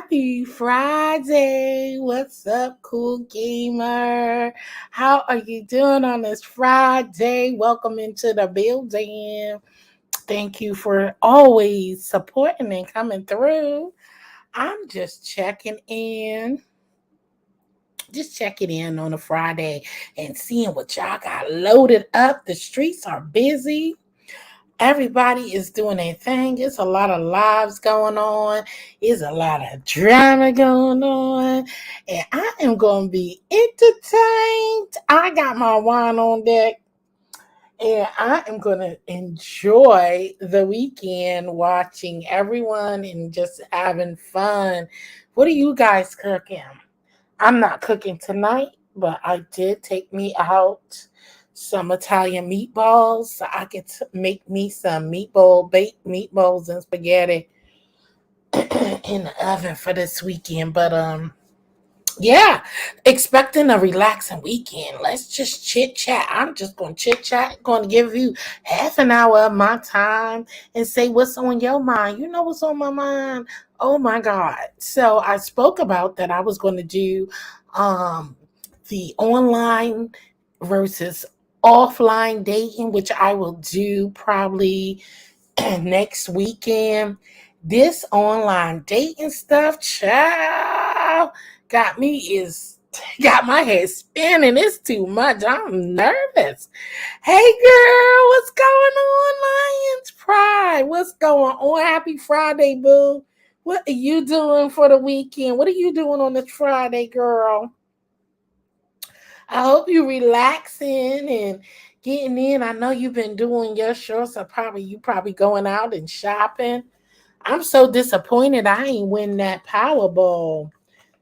Happy Friday. What's up, cool gamer? How are you doing on this Friday? Welcome into the building. Thank you for always supporting and coming through. I'm just checking in on a Friday and seeing what y'all got loaded up. The streets are busy. Everybody is doing their thing. It's a lot of lives going on. It's a lot of drama going on. And I am going to be entertained. I got my wine on deck. And I am going to enjoy the weekend watching everyone and just having fun. What are you guys cooking? I'm not cooking tonight, but I did take me out some Italian meatballs so I could make me some baked meatballs and spaghetti in the oven for this weekend. But yeah, expecting a relaxing weekend. Let's just chit chat. I'm just going to chit chat. Going to give you half an hour of my time and say what's on your mind. You know what's on my mind? Oh my God. So I spoke about that I was going to do the online versus offline dating, which I will do probably next weekend. This online dating stuff, child, got my head spinning. It's too much. I'm nervous. Hey girl, what's going on, Lions Pride? What's going on? Happy Friday, boo. What are you doing for the weekend? What are you doing on this Friday, girl? I hope you relaxing and getting in. I know you've been doing your show, so you probably going out and shopping. I'm so disappointed I ain't win that Powerball.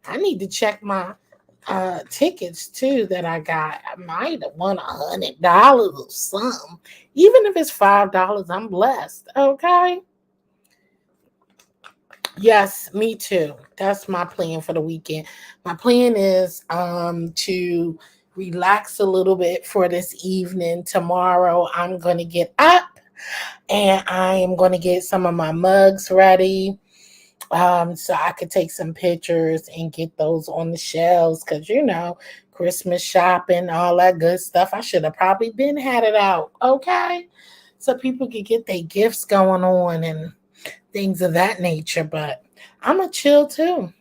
I need to check my tickets too that I got. I might have won $100 or something. Even if it's $5, I'm blessed. Okay. Yes, me too. That's my plan for the weekend. My plan is to relax a little bit for this evening. Tomorrow I'm going to get up and I am going to get some of my mugs ready so I could take some pictures and get those on the shelves because, Christmas shopping, all that good stuff. I should have probably been had it out, okay? So people could get their gifts going on and things of that nature, but I'm a chill too.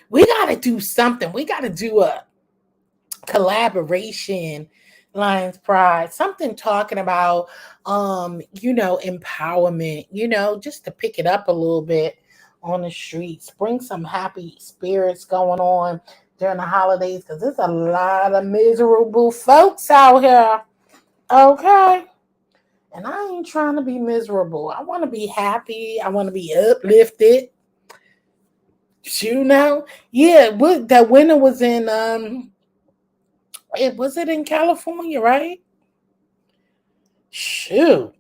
We got to do something. We got to do a collaboration, Lions Pride, something talking about empowerment, just to pick it up a little bit on the streets, bring some happy spirits going on during the holidays because there's a lot of miserable folks out here. Okay. And I ain't trying to be miserable. I want to be happy. I want to be uplifted. Yeah, that winter was in was it in California, right? Shoot.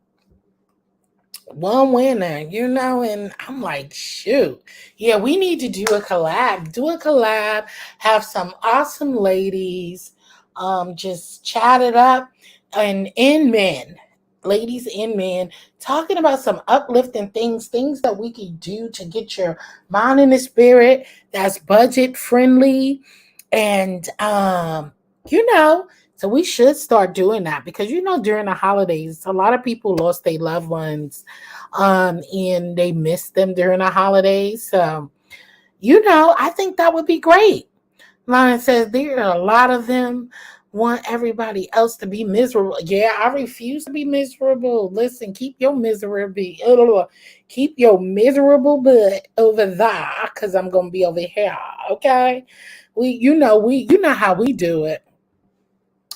One winner, and I'm like, shoot. Yeah, we need to do a collab. Have some awesome ladies just chat it up and in men, ladies and men, talking about some uplifting things that we can do to get your mind in the spirit that's budget friendly and so we should start doing that because during the holidays, a lot of people lost their loved ones, and they missed them during the holidays. So, I think that would be great. Lion says there are a lot of them want everybody else to be miserable. Yeah, I refuse to be miserable. Listen, keep your miserable butt over there, because I'm gonna be over here. Okay, you know how we do it.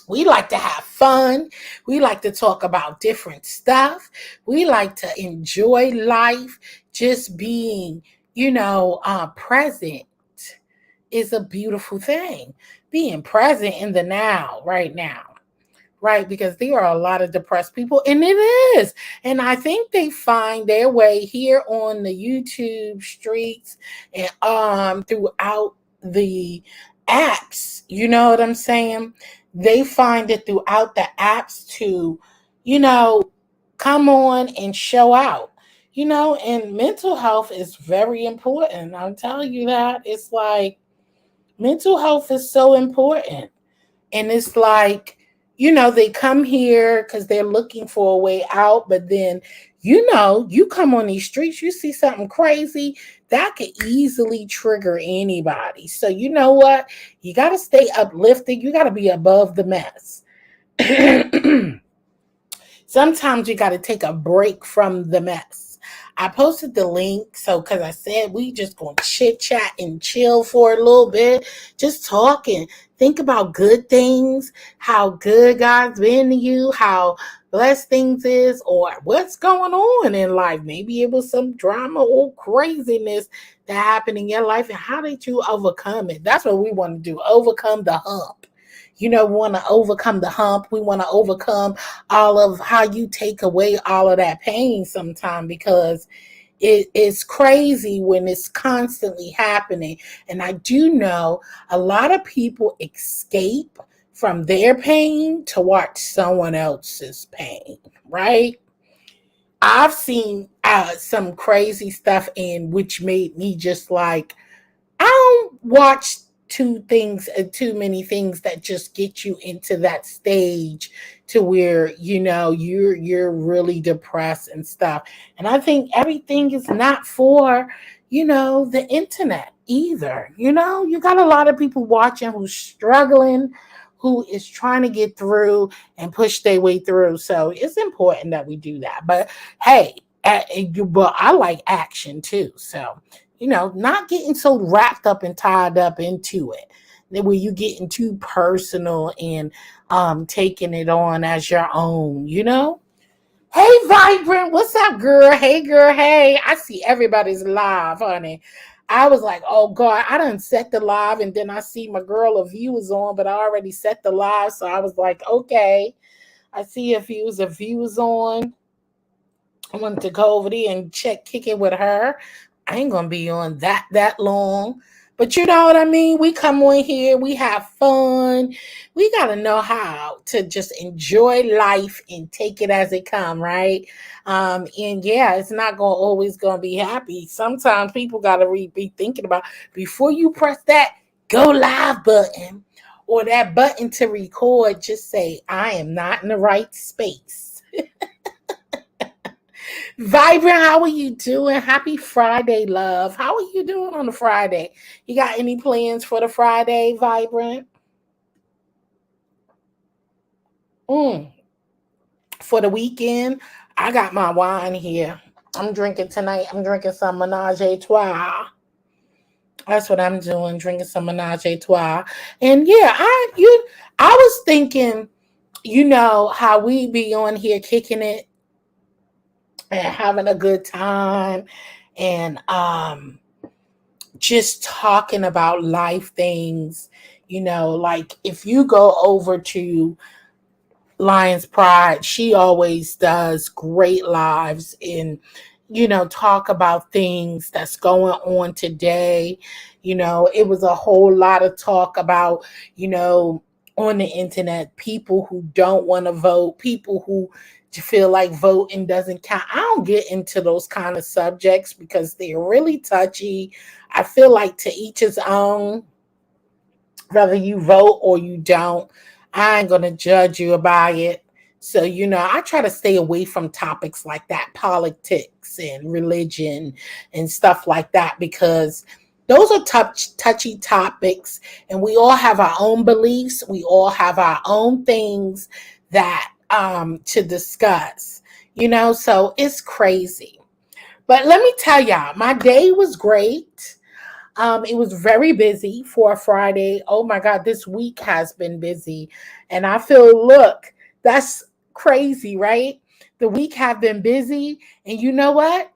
We like to have fun. We like to talk about different stuff. We like to enjoy life. Just being, present is a beautiful thing. Being present in the now, right now, right? Because there are a lot of depressed people, and it is. And I think they find their way here on the YouTube streets and throughout the apps. You know what I'm saying? They find it throughout the apps to, come on and show out. And mental health is very important. I'm telling you that. It's like mental health is so important. And it's like, they come here because they're looking for a way out, but then, you come on these streets, you see something crazy that could easily trigger anybody. So, you know what? You got to stay uplifted. You got to be above the mess. Sometimes you got to take a break from the mess. I posted the link because I said we just gonna chit chat and chill for a little bit, just talking. Think about good things, how good God's been to you, how blessed things is, or what's going on in life. Maybe it was some drama or craziness that happened in your life, and how did you overcome it? That's what we want to do. Overcome the hump. We want to overcome the hump. We want to overcome all of how you take away all of that pain sometime, because it's crazy when it's constantly happening. And I do know a lot of people escape from their pain to watch someone else's pain, right? I've seen some crazy stuff in which made me just like, I don't watch too many things that just get you into that stage to where you're really depressed and stuff. And I think everything is not for the internet either. You got a lot of people watching who's struggling, who is trying to get through and push their way through. So it's important that we do that. But hey, but I like action too. So not getting so wrapped up and tied up into it, where you getting too personal and taking it on as your own. Hey, Vibrant, what's up, girl? Hey, girl, hey. I see everybody's live, honey. I was like, oh, God, I done set the live, and then I see my girl a view is on, but I already set the live, so I was like, okay. I see a view is on. I wanted to go over there and kick it with her. I ain't gonna be on that long. But you know what I mean? We come on here, we have fun. We gotta know how to just enjoy life and take it as it come, right? And yeah, it's not always gonna be happy. Sometimes people gotta be thinking about, before you press that go live button or that button to record, just say, I am not in the right space. Vibrant, how are you doing? Happy Friday, love. How are you doing on the Friday? You got any plans for the Friday, Vibrant? For the weekend, I got my wine here. I'm drinking tonight. I'm drinking some Menage a Trois. That's what I'm doing, drinking some Menage a Trois. And yeah, I was thinking, how we be on here kicking it and having a good time, and just talking about life things. Like if you go over to Lion's Pride, she always does great lives and talk about things that's going on today. It was a whole lot of talk about on the internet, people who don't want to vote, people who feel like voting doesn't count. I don't get into those kind of subjects because they're really touchy. I feel like to each his own, whether you vote or you don't. I ain't gonna judge you about it. So, I try to stay away from topics like that, politics and religion and stuff like that, because those are touchy topics, and we all have our own beliefs. We all have our own things that to discuss, so it's crazy. But let me tell y'all, my day was great. It was very busy for a Friday. Oh my God, this week has been busy. And I feel, look, that's crazy, right? The week have been busy. And you know what?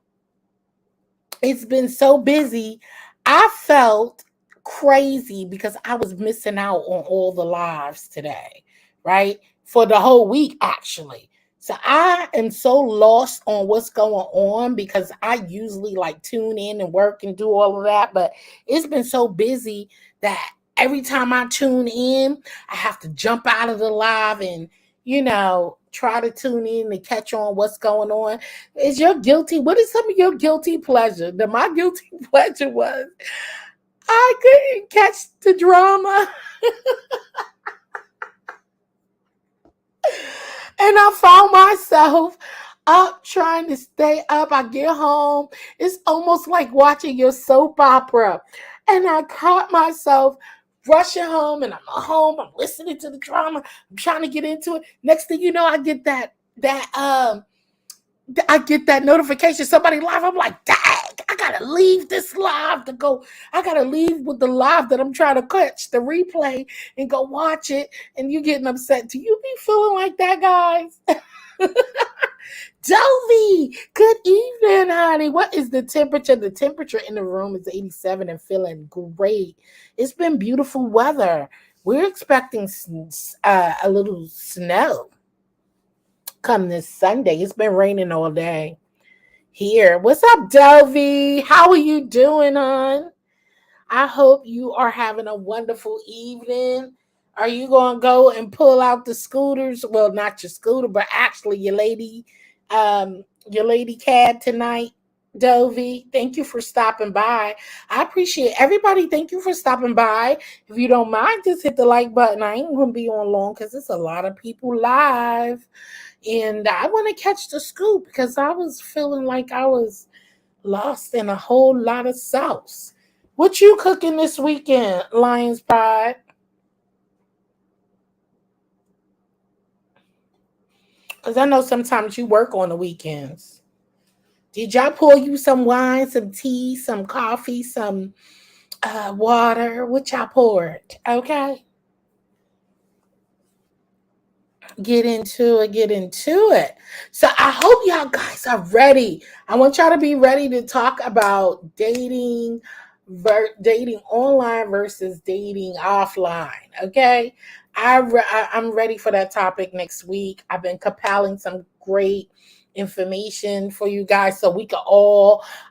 It's been so busy. I felt crazy because I was missing out on all the lives today, right? For the whole week, actually. So I am so lost on what's going on because I usually like tune in and work and do all of that. But it's been so busy that every time I tune in, I have to jump out of the live and, try to tune in to catch on what's going on. What is some of your guilty pleasure? My guilty pleasure was I couldn't catch the drama. And I found myself up trying to stay up. I get home. It's almost like watching your soap opera. And I caught myself rushing home, and I'm home. I'm listening to the drama. I'm trying to get into it. Next thing you know, I get that notification, somebody live. I'm like, dang, I gotta leave this live to go. I gotta leave with the live that I'm trying to catch, the replay, and go watch it. And you getting upset. Do you be feeling like that, guys? Dovey, good evening, honey. What is the temperature? The temperature in the room is 87 and feeling great. It's been beautiful weather. We're expecting a little snow come this Sunday. It's been raining all day here. What's up, Dovey? How are you doing, hon? I hope you are having a wonderful evening. Are you going to go and pull out the scooters? Well, not your scooter, but actually your lady cab tonight, Dovey. Thank you for stopping by. I appreciate everybody. Thank you for stopping by. If you don't mind, just hit the like button. I ain't going to be on long because it's a lot of people live. And I want to catch the scoop because I was feeling like I was lost in a whole lot of sauce. What you cooking this weekend, Lion's Pride? Because I know sometimes you work on the weekends. Did y'all pour you some wine, some tea, some coffee, some water? What y'all poured? Okay. Get into it. So I hope y'all guys are ready. I want y'all to be ready to talk about dating online versus dating offline. Okay. I'm ready for that topic next week. I've been compiling some great information for you guys so we can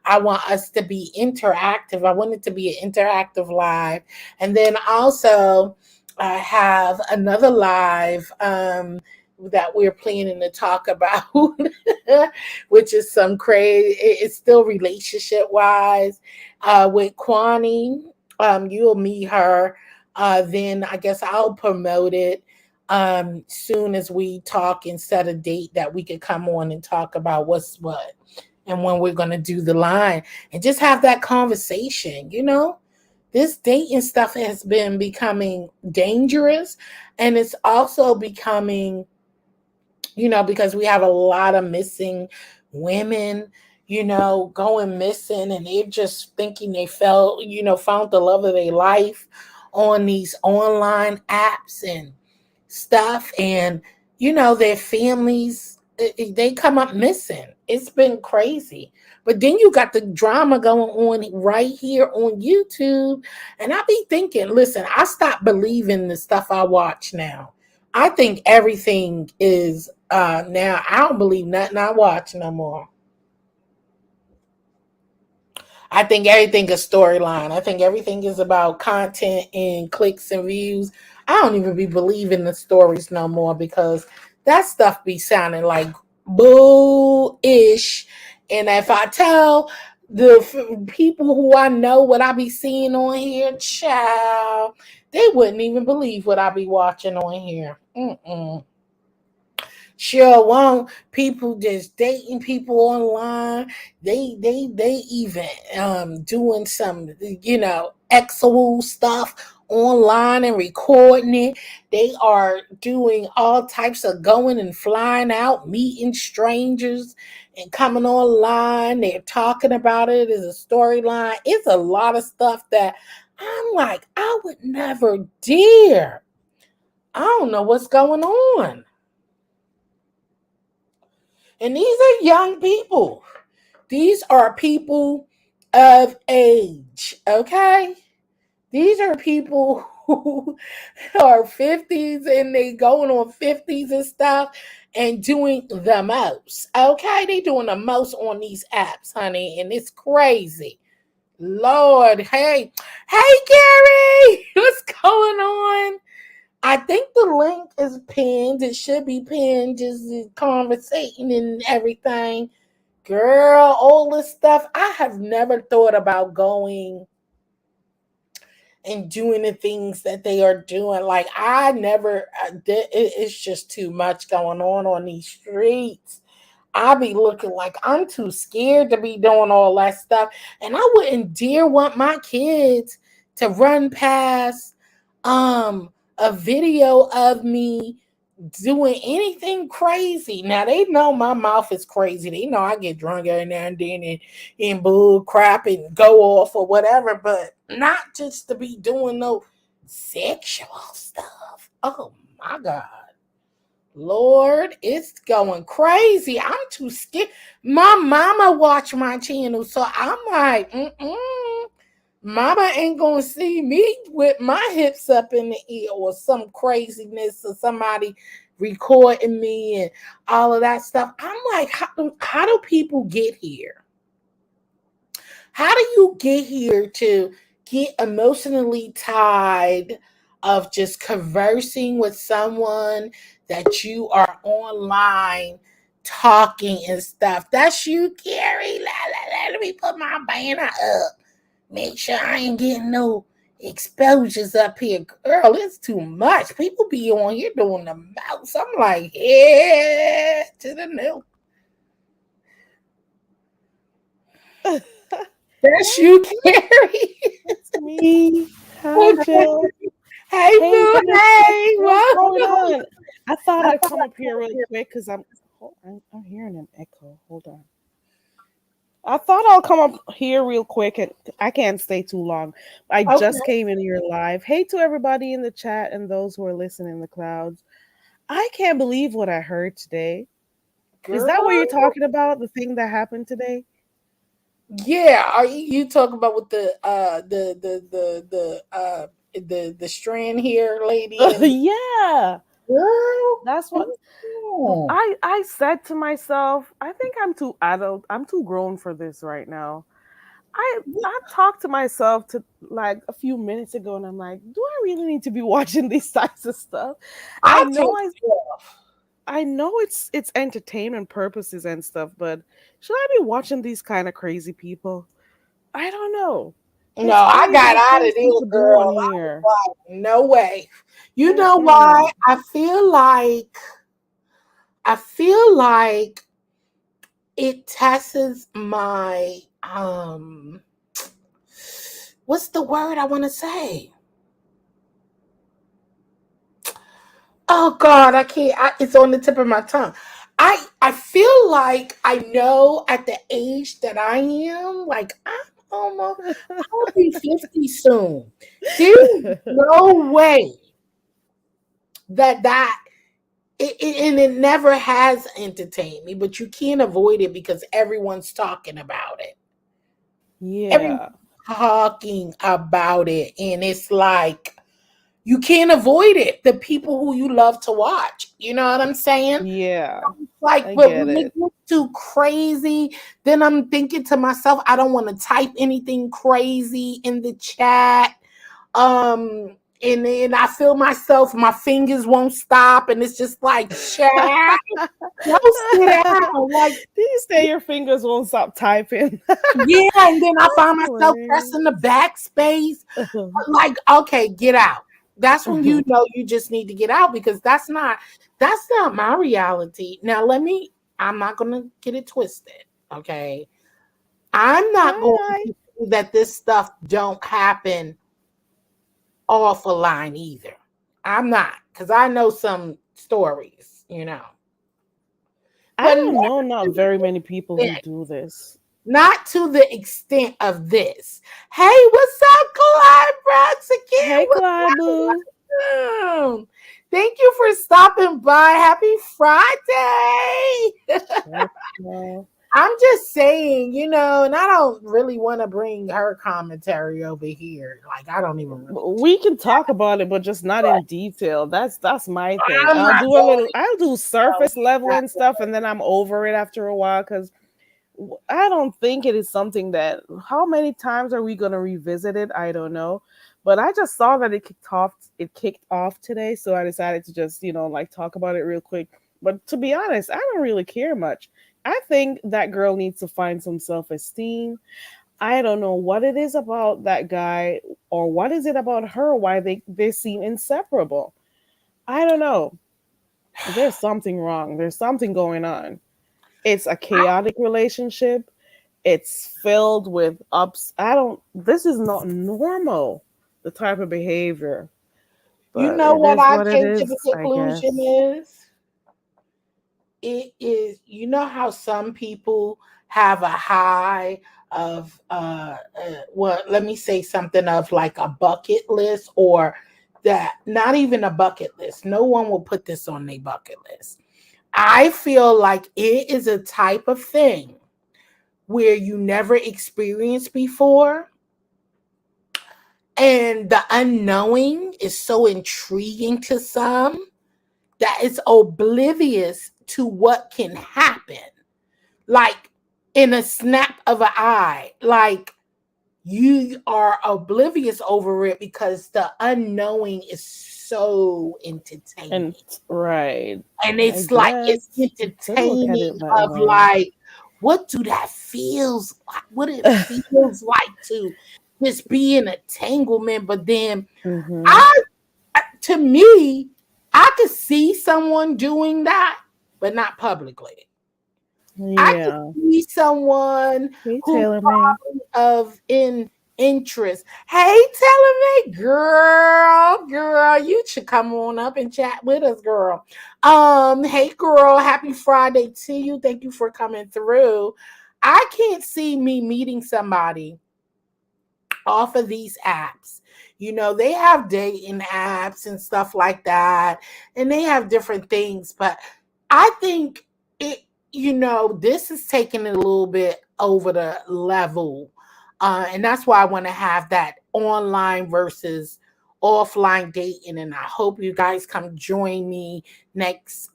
I want us to be interactive. I want it to be an interactive live. And then also I have another live that we're planning to talk about, which is some crazy. It's still relationship wise with Kwani. You'll meet her. Then I guess I'll promote it soon as we talk and set a date that we could come on and talk about what's what and when we're going to do the line and just have that conversation. This dating stuff has been becoming dangerous, and it's also becoming, because we have a lot of missing women, going missing, and they're just thinking they found the love of their life on these online apps and stuff, and their families, they come up missing. It's been crazy. But then you got the drama going on right here on YouTube. And I be thinking, listen, I stopped believing the stuff I watch now. I think everything is now, I don't believe nothing I watch no more. I think everything is storyline. I think everything is about content and clicks and views. I don't even be believing the stories no more because that stuff be sounding like boo-ish. And if I tell the people who I know what I be seeing on here, child, they wouldn't even believe what I be watching on here. Sure won't. People just dating people online. They even doing some sexual stuff online and recording it. They are doing all types of going and flying out, meeting strangers and coming online. They're talking about it as a storyline. It's a lot of stuff that I'm like, I would never dare. I don't know what's going on. And these are young people. These are people of age, okay? These are people who are 50s and they going on 50s and stuff and doing the most, okay? They doing the most on these apps, honey, and it's crazy. Lord, hey, Gary, what's going on? I think the link is pinned. It should be pinned, just conversating and everything. Girl, all this stuff. I have never thought about going and doing the things that they are doing. Like, I never, it's just too much going on these streets. I be looking like I'm too scared to be doing all that stuff. And I wouldn't dare want my kids to run past a video of me doing anything crazy. Now they know my mouth is crazy. They know I get drunk every now and then and bull crap and go off or whatever, but not just to be doing no sexual stuff. Oh my God. Lord, it's going crazy. I'm too scared. My mama watch my channel, so I'm like, mama ain't gonna see me with my hips up in the air or some craziness or somebody recording me and all of that stuff. I'm like, how do people get here? How do you get here to get emotionally tied of just conversing with someone that you are online talking and stuff? That's you, Carrie. Let me put my banner up. Make sure I ain't getting no exposures up here. Girl, it's too much. People be on here doing the mouse. I'm like, yeah, to the new. That's you, Carrie. It's me. Hi, Jill. Hey, Hey, boo. Hey, what's going welcome. on? I thought I'd come up here real quick because I'm hearing an echo. Hold on. I thought I'll come up here real quick, and I can't stay too long. I Okay, just came in your live. Hey to everybody in the chat and those who are listening in the clouds. I can't believe what I heard today. Is that what girl. you're talking about? The thing that happened today? Yeah, are you talking about with the strand here lady and Yeah. girl? That's what Oh, I said to myself. I think I'm too adult. I'm too grown for this right now. I talked to myself to like a few minutes ago, and I'm like, do I really need to be watching these types of stuff? I I know told I you. I know it's entertainment purposes and stuff, but should I be watching these kind of crazy people? I don't know. No, It's I crazy got the out of things there, people do girl. on I was here. like, no way. You know why? Mm-mm. I feel like it tests my what's the word I want to say? Oh God, I can't. It's on the tip of my tongue. I feel like I know at the age that I am, like I'll be 50 soon. There's no way that and it never has entertained me, but you can't avoid it because everyone's talking about it. Everyone's Yeah. talking about it, and it's like you can't avoid it. The people who you love to watch, you know what I'm saying? Yeah. Like, I but get when it it. gets too crazy, then I'm thinking to myself, I don't want to type anything crazy in the chat. And then I feel myself, my fingers won't stop, and it's just like, chat, don't sit down. Like, Did you say your fingers won't stop typing? yeah, and then I That's find myself hilarious. pressing the backspace. Like, okay, get out. That's when you know you just need to get out because that's not my reality. Now I'm not gonna get it twisted. Okay. I'm not going Hi. to say that this stuff don't happen off a line either. I'm not, because I know some stories. I But don't never know not to the very many people who extent, do this. not to the extent of this. Hey, what's up, Clyde Brooks again? Hey, What's Clyde Boo. up? Thank you for stopping by. Happy Friday. Hey, girl. I'm just saying, and I don't really want to bring her commentary over here. Like, I don't even really We can talk about it, but just not in detail. That's my thing. I'm not going I'll do surface level and stuff, and then I'm over it after a while because I don't think it is something that. How many times are we gonna revisit it? I don't know, But I just saw that it kicked off today, so I decided to just, like talk about it real quick. But to be honest, I don't really care much. I think that girl needs to find some self-esteem. I don't know what it is about that guy, or what is it about her why they seem inseparable. I don't know. There's something wrong. There's something going on. It's a chaotic relationship. It's filled with ups. I don't This is not normal, the type of behavior. You But know it what is I what it came to the is, I conclusion guess. is? It is, you know how some people have a high of well, let me say something of like a bucket list, or that not even a bucket list. No one will put this on their bucket list. I feel like it is a type of thing where you never experienced before, and the unknowing is so intriguing to some that it's oblivious to what can happen. Like in a snap of an eye. Like you are oblivious over it because the unknowing is so entertaining. And right. And I it's like it's guess you could look at entertaining it that of way. like, what do that feels like? What it feels like to just be in entanglement. But then Mhm. I to me, I could see someone doing that, but not publicly. I could Yeah. see someone Hey, who Taylor May. probably of in interest. Hey, telling me, girl, you should come on up and chat with us, girl. Hey, girl, happy Friday to you. Thank you for coming through. I can't see me meeting somebody off of these apps. You know, they have dating apps and stuff like that, and they have different things, but I think it, this is taking it a little bit over the level. And that's why I want to have that online versus offline dating. And I hope you guys come join me next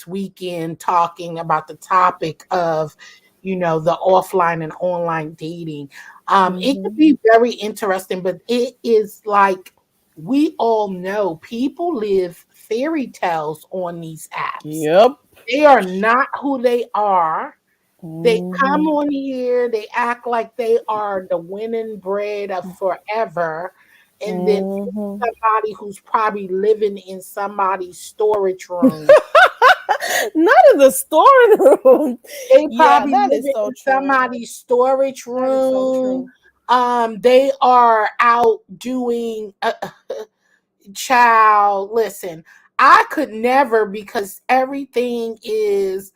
weekend talking about the topic of, the offline and online dating. It could Mhm. be very interesting, but it is like we all know people live fairy tales on these apps. Yep. They are not who they are. They come Mhm. on here, they act like they are the winning bread of forever. And then Mhm. somebody who's probably living in somebody's storage room. Not in the storeroom. They Yeah, probably that is living so in true. somebody's storage That is so room. true. They are out doing child. Listen, I could never, because everything is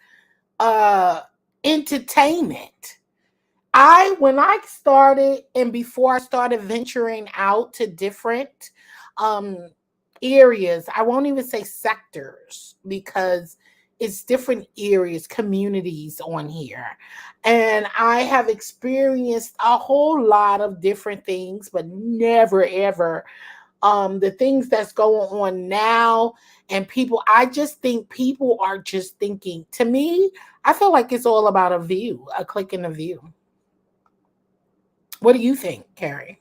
uh entertainment. I When I started, and before I started venturing out to different um areas, I won't even say sectors because it's different areas, communities on here. And I have experienced a whole lot of different things, but never ever the things that's going on now. And people, I just think people are just thinking, to me, I feel like it's all about a view, a click and a view. What do you think, Carrie?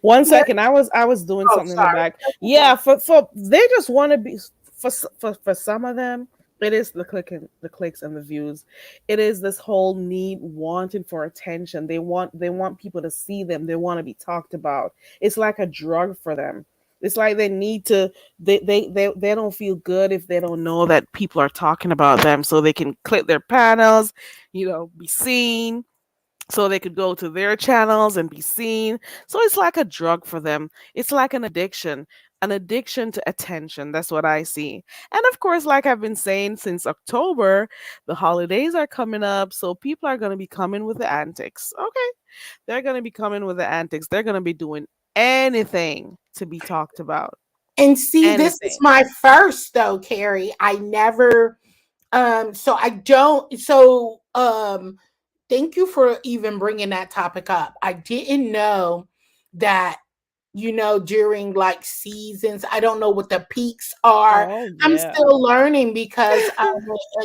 Yeah.1 second, I was doing Oh, something in the sorry. back. Yeah, for they just want to be, for some of them. It is the clicks and the views. It is this whole need, wanting for attention. They want people to see them. They want to be talked about. It's like a drug for them. It's like they need to. They don't feel good if they don't know that people are talking about them, so they can click their panels, be seen, so they could go to their channels and be seen. So it's like a drug for them. It's like an addiction to attention. That's what I see. And of course, like I've been saying since October, the holidays are coming up. So people are going to be coming with the antics. Okay. They're going to be coming with the antics. They're going to be doing anything to be talked about. And see, this is Anything. my first though, Carrie. I never so I don't so thank you for even bringing that topic up. I didn't know that, during like seasons, I don't know what the peaks are. Oh, I'm yeah. still learning because,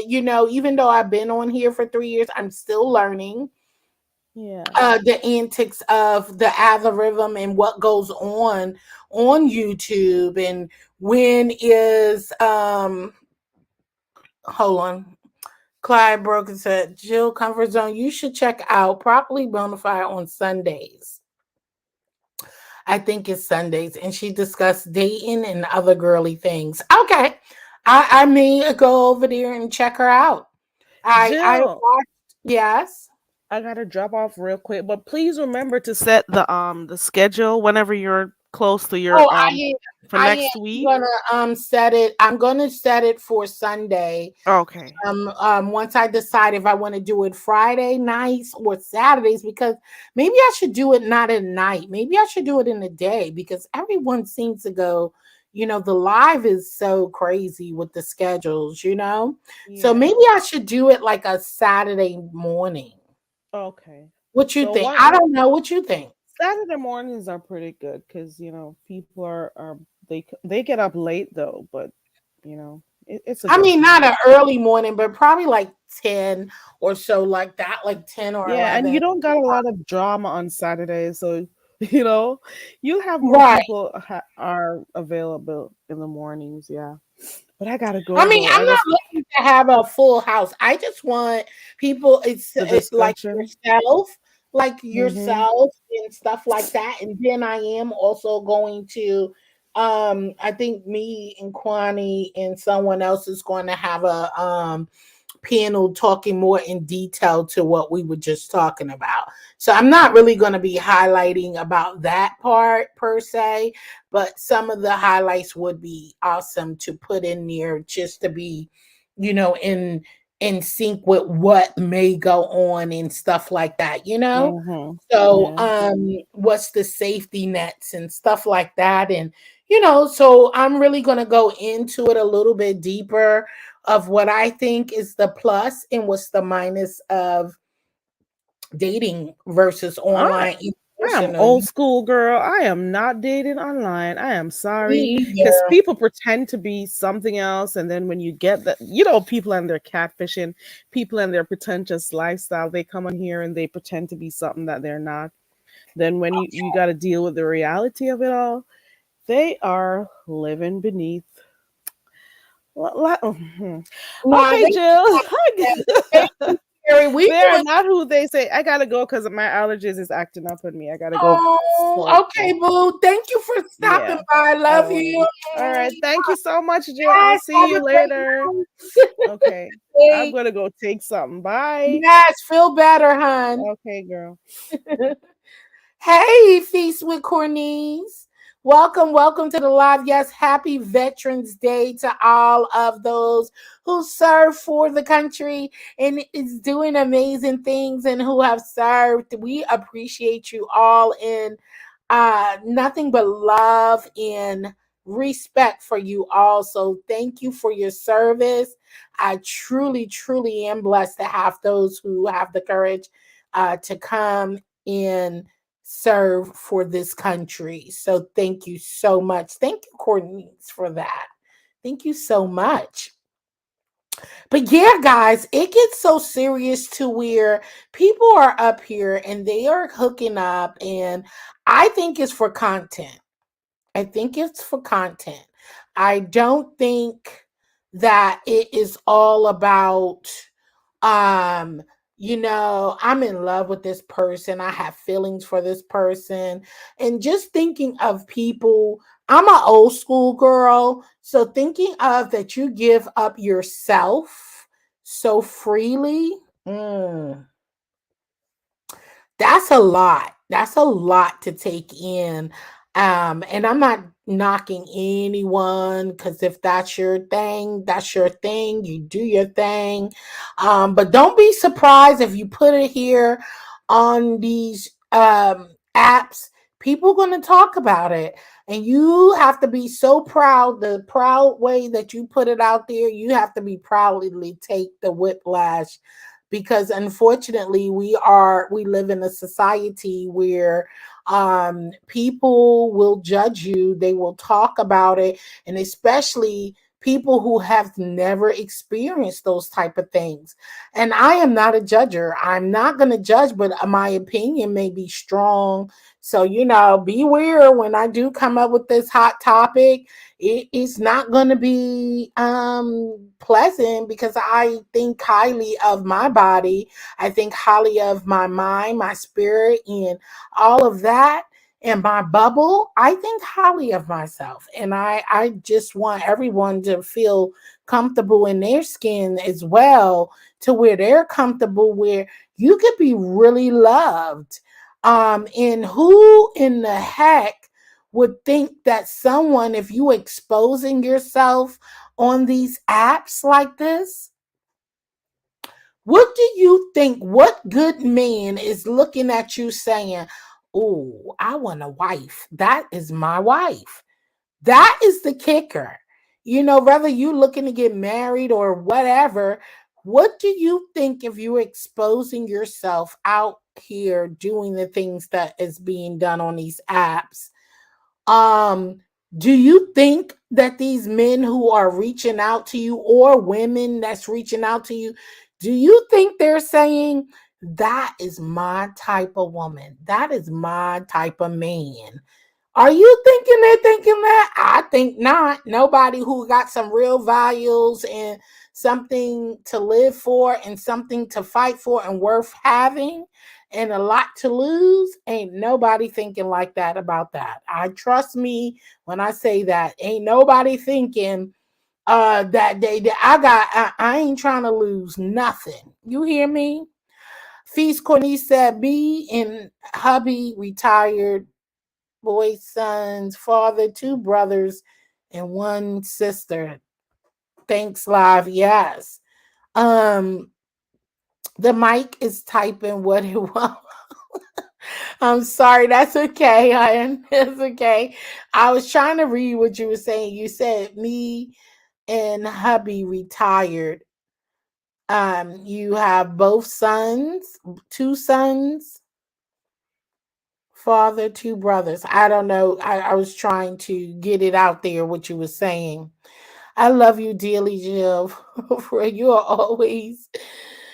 even though I've been on here for 3 years, I'm still learning. Yeah. the antics of the algorithm and what goes on YouTube, and when is hold on. Clyde Broken said, Jill Comfort Zone, you should check out Properly Bonafide on Sundays. I think it's Sundays. And she discussed dating and other girly things. Okay. I may go over there and check her out. I Jill, watched, yes. I gotta drop off real quick, but please remember to set the schedule whenever you're close to your Oh, I am. for I next am week. gonna set it. I'm gonna set it for Sunday. Okay. Once I decide if I want to do it Friday nights or Saturdays, because maybe I should do it not at night. Maybe I should do it in the day, because everyone seems to go, the live is so crazy with the schedules. So maybe Yeah. I should do it like a Saturday morning. Okay. What you So think? what I don't know what you think. Saturday mornings are pretty good because people are they get up late though, but it's a I good mean, not time. an early morning, but probably like 10 or so, like that, like 10 or Yeah, and 11. you don't got a lot of drama on Saturday, so you know you'll have more Right. people are available in the mornings. Yeah, but I gotta I go mean, though. I'm I not guess looking to have a full house. I just want people, the like discussion. yourself, Mm-hmm. and stuff like that. And then I am also going to, I think me and Kwani and someone else is going to have a panel talking more in detail to what we were just talking about. So I'm not really going to be highlighting about that part per se, but some of the highlights would be awesome to put in there just to be, in sync with what may go on and stuff like that. Mm-hmm. So Yeah. what's the safety nets and stuff like that, and so I'm really going to go into it a little bit deeper of what I think is the plus and what's the minus of dating versus I online in I am person. Or old school girl. I am not dating online. I am sorry. me Because either. people pretend to be something else. And then when you get that, people and their catfishing, people and their pretentious lifestyle, they come on here and they pretend to be something that they're not. Then when you got to deal with the reality of it all, they are living beneath. No, Okay, Jill. thank you, Carrie. We They are doing. not who they say. I gotta go because my allergies is acting up on me. I gotta go sort Oh, okay, them. boo. Thank you for stopping Yeah. by. I love you. Always. All right. Thank you so much, Jill. I'll Yes, see have you a great later. Okay. I'm night. gonna go take something. Bye. Yes, feel better, hon. Okay, girl. Hey, Feast with Cornice. Welcome, welcome to the live. Yes, happy Veterans Day to all of those who serve for the country and is doing amazing things and who have served. We appreciate you all, in nothing but love and respect for you all. So thank you for your service. I truly, truly am blessed to have those who have the courage to come in serve for this country. So thank you so much. Thank you, Courtney, for that. Thank you so much. But yeah, guys, it gets so serious to where people are up here and they are hooking up, and I think it's for content. I think it's for content. I don't think that it is all about I'm in love with this person. I have feelings for this person. And just thinking of people, I'm an old school girl. So thinking of that you give up yourself so freely. mm, that's a lot. That's a lot to take in. And I'm not knocking anyone, because if that's your thing, that's your thing. You do your thing. But don't be surprised if you put it here on these apps. People going to talk about it. And you have to be so proud, the proud way that you put it out there. You have to be proudly take the whiplash, because unfortunately we live in a society where people will judge you, they will talk about it, and especially people who have never experienced those type of things. And I am not a judger. I'm not going to judge, but my opinion may be strong. So, beware when I do come up with this hot topic. It's not going to be pleasant, because I think highly of my body. I think highly of my mind, my spirit, and all of that. And my bubble, I think highly of myself. And I just want everyone to feel comfortable in their skin as well, to where they're comfortable, where you could be really loved. And who in the heck would think that someone, if you exposing yourself on these apps like this, what do you think? What good man is looking at you saying, "Oh, I want a wife. That is my wife." That is the kicker. Whether you looking to get married or whatever, what do you think if you're exposing yourself out here doing the things that is being done on these apps? Um, do you think that these men who are reaching out to you, or women that's reaching out to you, do you think they're saying, that is my type of woman? That is my type of man? Are you thinking they're thinking that? I think not. Nobody who got some real values and something to live for and something to fight for and worth having and a lot to lose, ain't nobody thinking like that about that. I trust me when I say that. Ain't nobody thinking that I ain't trying to lose nothing. You hear me? Feast Cornish said, me and hubby retired, boys, sons, father, two brothers, and one sister. Thanks, live. Yes. Um, the mic is typing what it was. I'm sorry. That's okay. It's okay. I was trying to read what you were saying. You said me and hubby retired. You have both sons, two sons, father, two brothers. I don't know. I was trying to get it out there what you were saying. I love you dearly, Jill. For you are always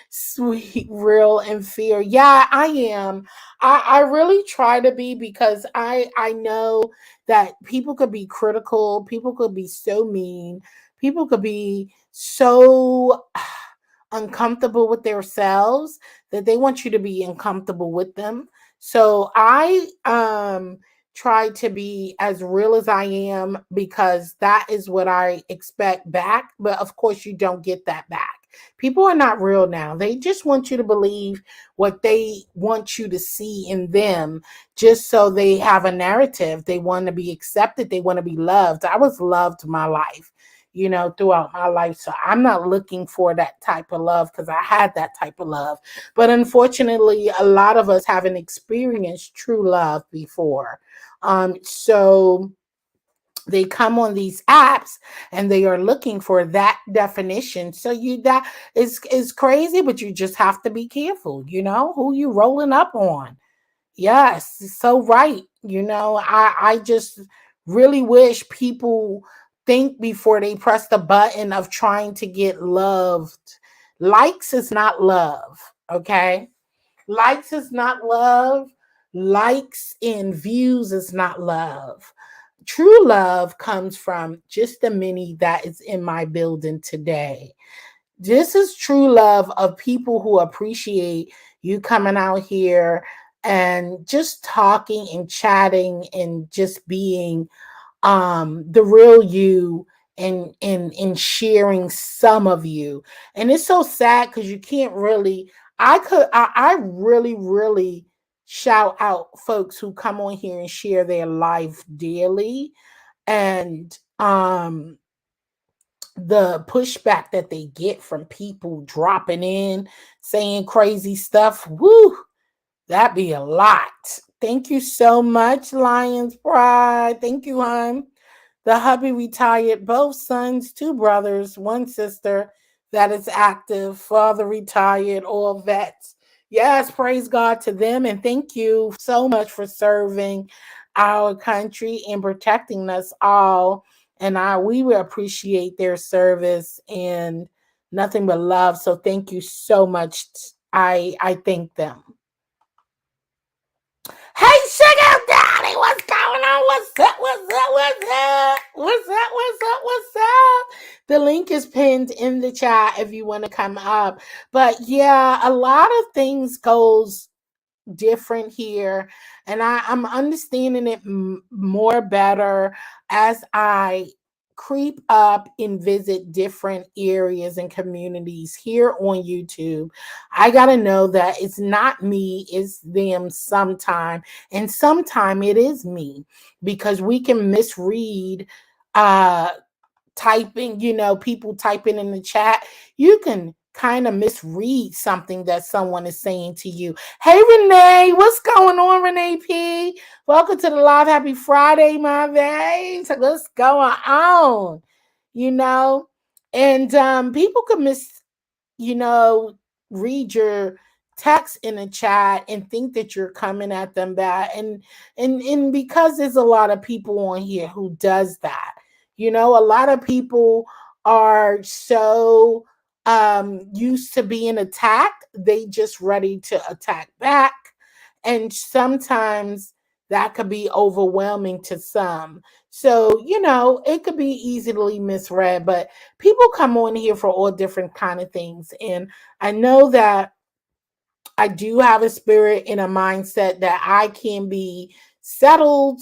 sweet, real, and fair. Yeah, I am. I really try to be, because I know that people could be critical, people could be so mean, people could be so uncomfortable with themselves that they want you to be uncomfortable with them. So I try to be as real as I am, because that is what I expect back. But of course, you don't get that back. People are not real now. They just want you to believe what they want you to see in them, just so they have a narrative. They want to be accepted. They want to be loved. I was loved my life, throughout my life. So I'm not looking for that type of love, because I had that type of love. But unfortunately, a lot of us haven't experienced true love before. So they come on these apps and they are looking for that definition. So that is crazy, but you just have to be careful, who you rolling up on. Yes, so right. I just really wish people think before they press the button of trying to get loved. Likes is not love, okay? Likes is not love. Likes and views is not love. True love comes from just the many that is in my building today. This is true love of people who appreciate you coming out here and just talking and chatting and just being the real you, and sharing some of you. And it's so sad, because you can't really, I really shout out folks who come on here and share their life daily. And the pushback that they get from people dropping in saying crazy stuff, woo, that be a lot. Thank you so much, Lions Pride. Thank you, hon. The hubby retired both sons, two brothers, one sister that is active, father retired, all vets. Yes, praise God to them. And thank you so much for serving our country and protecting us all. And we will appreciate their service and nothing but love. So thank you so much. I thank them. Hey, sugar daddy, what's going on? What's up? What's up? What's up? What's up? What's up? What's up? The link is pinned in the chat if you want to come up. But yeah, a lot of things goes different here, and I'm understanding it more better as I creep up and visit different areas and communities here on YouTube. I gotta know that it's not me, it's them sometime, and sometime it is me, because we can misread uh typing, people typing in the chat. You can kind of misread something that someone is saying to you. Hey, Renee, what's going on, Renee P? Welcome to the live. Happy Friday, my babes. What's going on? You know, and people can you know, read your text in the chat and think that you're coming at them bad. And because there's a lot of people on here who does that. A lot of people are so used to being attacked, they just ready to attack back. And sometimes that could be overwhelming to some. So, it could be easily misread, but people come on here for all different kind of things. And I know that I do have a spirit and a mindset that I can be settled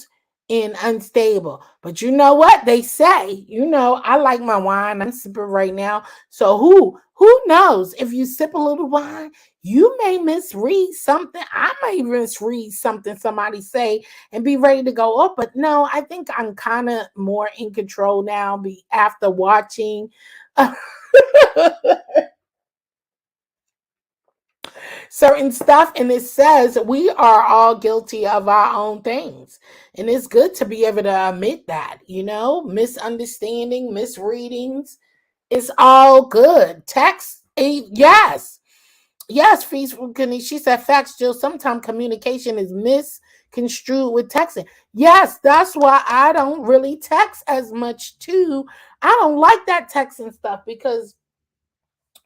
and unstable. But you know what they say? I like my wine. I'm sipping right now. So who knows? If you sip a little wine, you may misread something. I may misread something somebody say and be ready to go up. But no, I think I'm kind of more in control now. After watching certain stuff, and it says we are all guilty of our own things, and it's good to be able to admit that. Misunderstanding, misreadings, it's all good. Text, yes, fees. She said facts, Jill. Sometimes communication is misconstrued with texting. Yes, that's why I don't really text as much too. I don't like that texting stuff because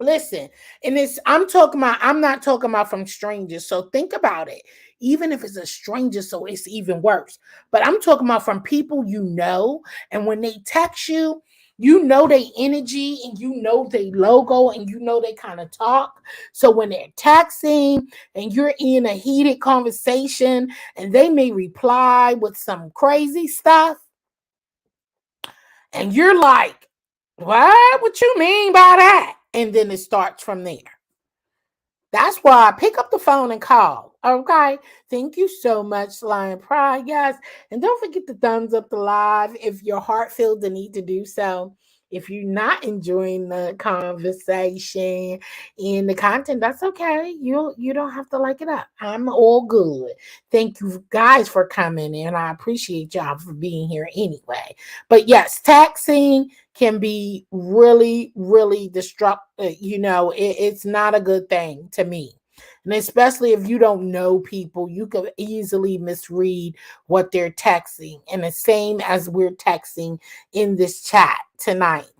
listen, and I'm not talking about from strangers. So think about it. Even if it's a stranger, so it's even worse. But I'm talking about from people and when they text you, their energy and their logo and they kind of talk. So when they're texting and you're in a heated conversation and they may reply with some crazy stuff, and you're like, what you mean by that? And then it starts from there. That's why I pick up the phone and call. Okay. Thank you so much, Lion Pride. Yes. And don't forget to thumbs up the live if your heart feels the need to do so. If you're not enjoying the conversation and the content, that's okay. You don't have to like it up. I'm all good. Thank you guys for coming, and I appreciate y'all for being here anyway. But yes, taxing can be really, really destructive. It's not a good thing to me. And especially if you don't know people, you can easily misread what they're texting. And the same as we're texting in this chat tonight.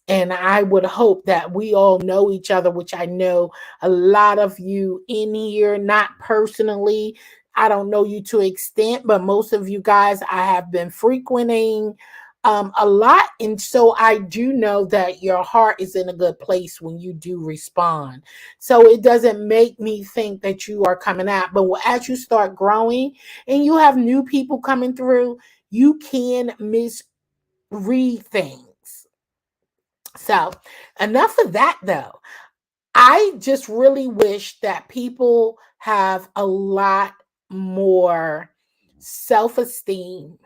And I would hope that we all know each other, which I know a lot of you in here, not personally. I don't know you to extent, but most of you guys I have been frequenting a lot. And so I do know that your heart is in a good place when you do respond. So it doesn't make me think that you are coming out. But as you start growing and you have new people coming through, you can misread things. So enough of that though. I just really wish that people have a lot more self-esteem.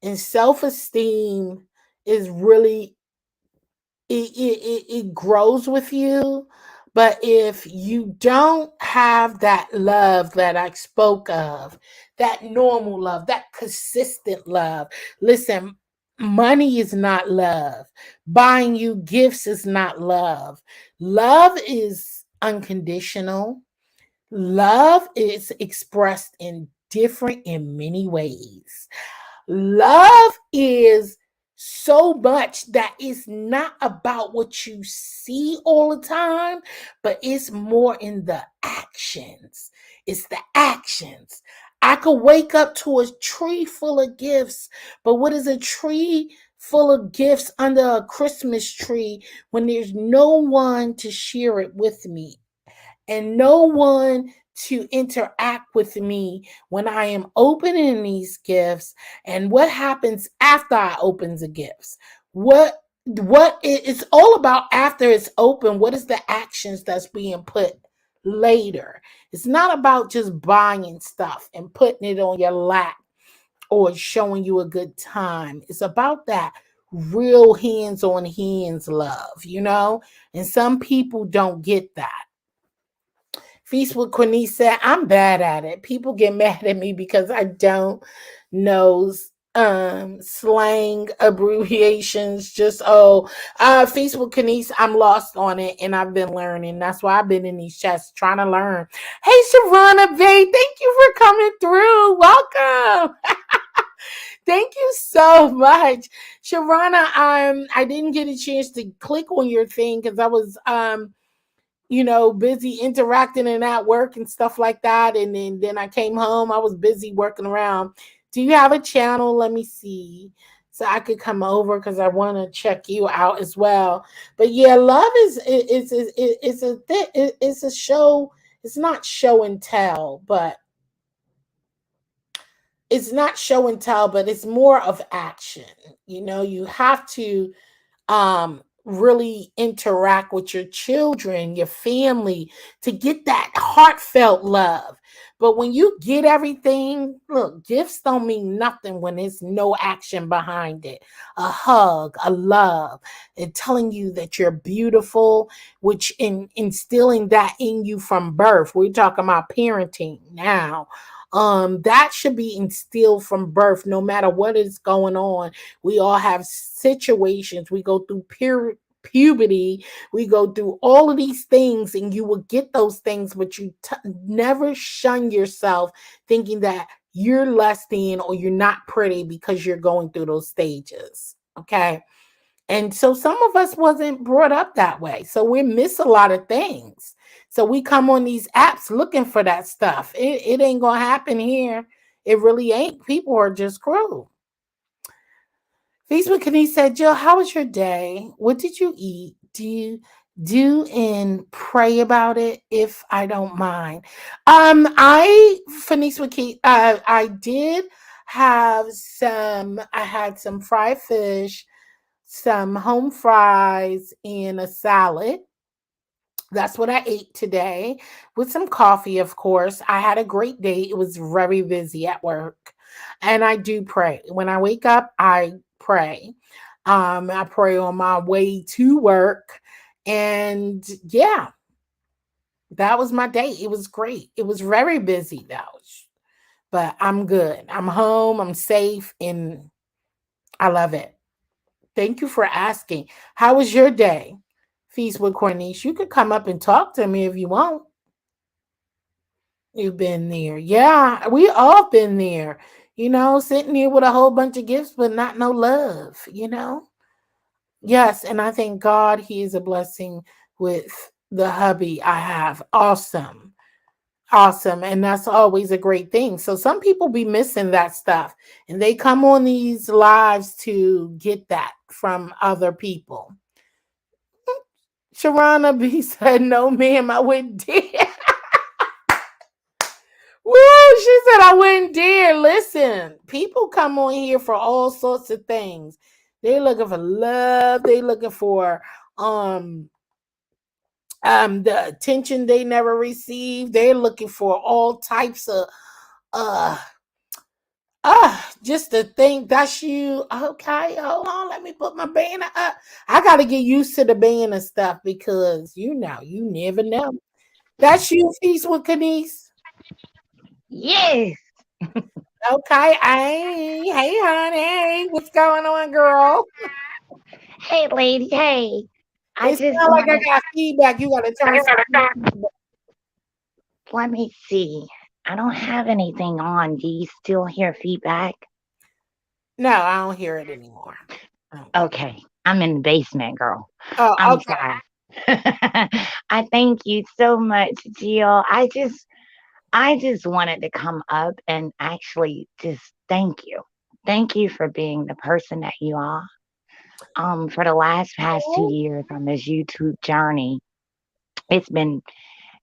And self-esteem is really it grows with you. But if you don't have that love that I spoke of, that normal love, that consistent love, listen, money is not love. Buying you gifts is not love. Love is unconditional. Love is expressed in many ways. Love is so much that it's not about what you see all the time, but it's more in the actions. It's the actions. I could wake up to a tree full of gifts, but what is a tree full of gifts under a Christmas tree when there's no one to share it with me and no one to interact with me when I am opening these gifts? And what happens after I open the gifts? It's all about after it's open. What is the actions that's being put later? It's not about just buying stuff and putting it on your lap or showing you a good time. It's about that real hands on hands love, And some people don't get that. Feast with Cornice said, I'm bad at it. People get mad at me because I don't know slang abbreviations. Just Feast with Cornice, I'm lost on it and I've been learning. That's why I've been in these chats trying to learn. Hey Sharona Bay, thank you for coming through. Welcome. Thank you so much. Sharona, I didn't get a chance to click on your thing because I was busy interacting and at work and stuff like that. And then I came home. I was busy working around. Do you have a channel? Let me see. So I could come over because I want to check you out as well. But yeah, love it's a show. It's not show and tell, but it's more of action. You have to really interact with your children, your family, to get that heartfelt love. But when you get everything, look, gifts don't mean nothing when there's no action behind it. A hug, a love, and telling you that you're beautiful, which instilling that in you from birth. We're talking about parenting now. That should be instilled from birth, no matter what is going on. We all have situations. We go through puberty. We go through all of these things, and you will get those things, but you never shun yourself thinking that you're less than or you're not pretty because you're going through those stages. Okay. And so some of us wasn't brought up that way. So we miss a lot of things. So we come on these apps looking for that stuff. It ain't going to happen here. It really ain't. People are just cruel. Facebook Kenny said, Jill, how was your day? What did you eat? Do you do and pray about it if I don't mind? Fenice with Keith, I did I had some fried fish, some home fries, and a salad. That's what I ate today with some coffee, of course. I had a great day. It was very busy at work. And I do pray. When I wake up, I pray. I pray on my way to work. And yeah, that was my day. It was great. It was very busy though. But I'm good. I'm home. I'm safe. And I love it. Thank you for asking. How was your day? Feast with Corniche. You could come up and talk to me if you want. You've been there. Yeah, we all been there. Sitting here with a whole bunch of gifts, but not no love. Yes, and I thank God he is a blessing with the hubby I have. Awesome. Awesome. And that's always a great thing. So some people be missing that stuff and they come on these lives to get that from other people. Sharana B said, no, ma'am, I wouldn't dare. Woo, she said, I wouldn't dare. Listen, people come on here for all sorts of things. They're looking for love. They're looking for the attention they never received. They're looking for all types of uh just to think that's you. Okay, hold on, let me put my banner up. I gotta get used to the banner stuff because you never know. That's you, Feast with Kenise. Yes. Okay, hey honey, what's going on, girl? Hey, lady. Hey. I It just sounds like I wanted. got feedback. You gotta turn some. Let me see. I don't have anything on. Do you still hear feedback? No, I don't hear it anymore. Okay. Okay, I'm in the basement, girl. Oh, I'm okay. sorry. I thank you so much, Jill. I just wanted to come up and actually just thank you. Thank you for being the person that you are. For the last past two Oh, years on this YouTube journey, it's been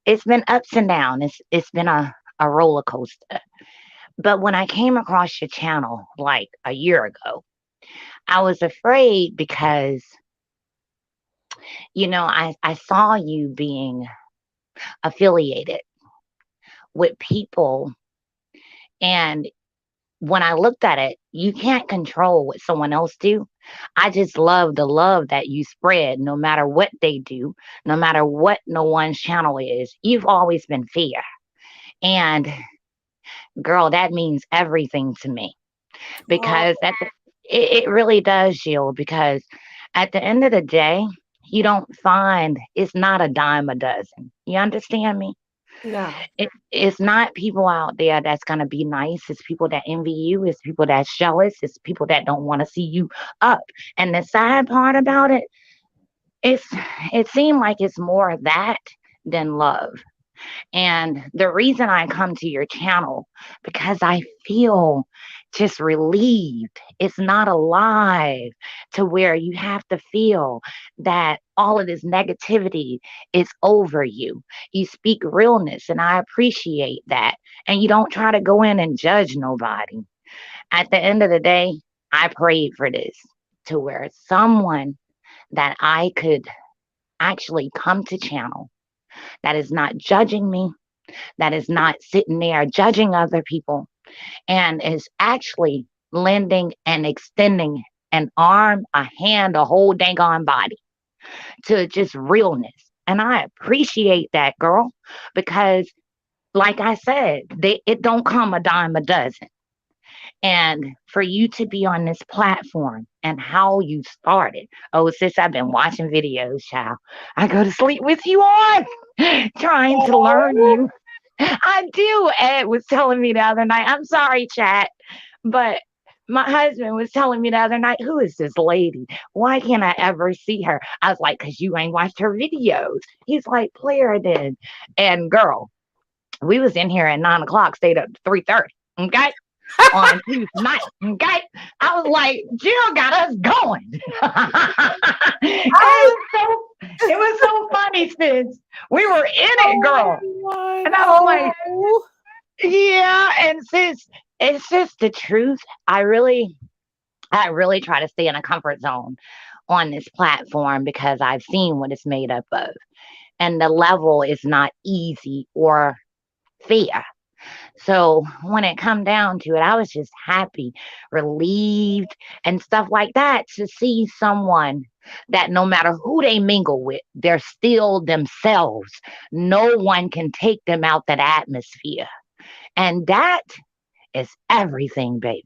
it's been ups and downs. It's been a roller coaster. But when I came across your channel like a year ago, I was afraid because I saw you being affiliated with people, and when I looked at it, you can't control what someone else do. I just love the love that you spread no matter what they do, no matter what no one's channel is. You've always been fair. And girl, that means everything to me oh, because it really does, Jill, because at the end of the day, you don't find it's not a dime a dozen. You understand me? no. It's not people out there that's gonna be nice. It's people that envy you. It's people that's jealous. It's people that don't want to see you up. And the sad part about it, it's it seemed like it's more of that than love. And the reason I come to your channel because I feel just relieved. It's not alive to where you have to feel that all of this negativity is over you. You speak realness, and I appreciate that. And you don't try to go in and judge nobody. At the end of the day, I prayed for this to where someone that I could actually come to channel that is not judging me, that is not sitting there judging other people, and is actually lending and extending an arm, a hand, a whole dang on body to just realness. And I appreciate that, girl, because like I said, it don't come a dime a dozen. And for you to be on this platform and how you started. Oh, sis, I've been watching videos, child. I go to sleep with you on, trying to learn Oh, you. I do. Ed was telling me the other night. I'm sorry, chat, but my husband was telling me the other night, who is this lady? Why can't I ever see her? I was like, because you ain't watched her videos. He's like, play her then. And girl, we was in here at 9 o'clock, stayed up to 3:30. Okay. On Tuesday night. Okay. I was like, Jill got us going. I, It was so funny, sis. We were in it, girl. Oh my And I was like, God. yeah, and sis, it's just the truth. I really try to stay in a comfort zone on this platform because I've seen what it's made up of. And the level is not easy or fair. So when it come down to it, I was just happy, relieved, and stuff like that to see someone that no matter who they mingle with, they're still themselves. No one can take them out that atmosphere. And that is everything, baby.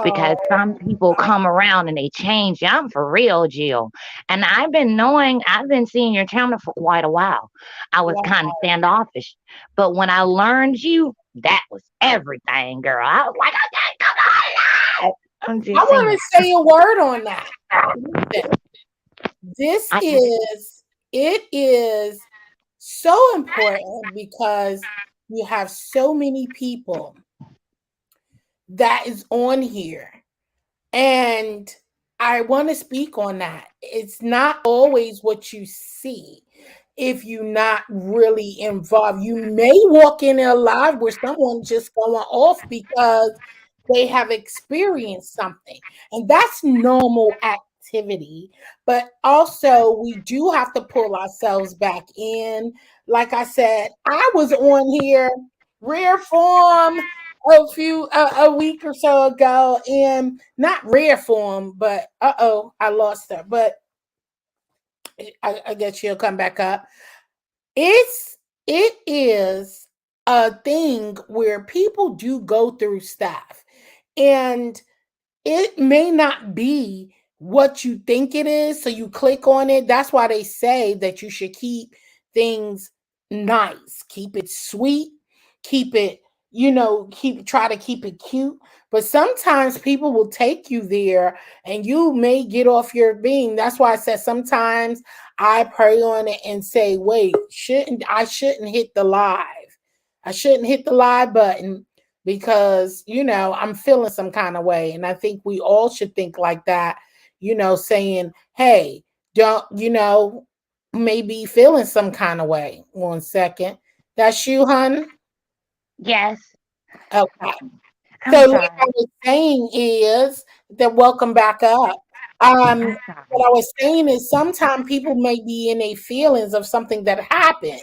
Because oh, some people come around and they change. I'm for real, Jill. And I've been seeing your channel for quite a while. I was wow. kind of standoffish. But when I learned you, that was everything, girl. I was like, okay, come on. I'm I just saying. want to say a word on that. Listen, this I, it is so important because you have so many people that is on here. And I want to speak on that. It's not always what you see if you're not really involved. You may walk in a live where someone's just going off because they have experienced something, and that's normal activity. But also, we do have to pull ourselves back in. Like I said, I was on here rare form a week or so ago, and not rare form, but I lost her. But I guess she'll come back up. It is a thing where people do go through stuff, and it may not be what you think it is. So you click on it. That's why they say that you should keep things nice, keep it sweet, keep it, try to keep it cute. But sometimes people will take you there and you may get off your beam. That's why I said sometimes I pray on it and say, wait, shouldn't hit the live. I shouldn't hit the live button because, I'm feeling some kind of way. And I think we all should think like that, saying, hey, don't, maybe feeling some kind of way. 1 second. That's you, hun? Yes. Okay. So, I'm like I sorry. was saying is that welcome back up. I'm What sorry. I was saying is sometimes people may be in a feelings of something that happened,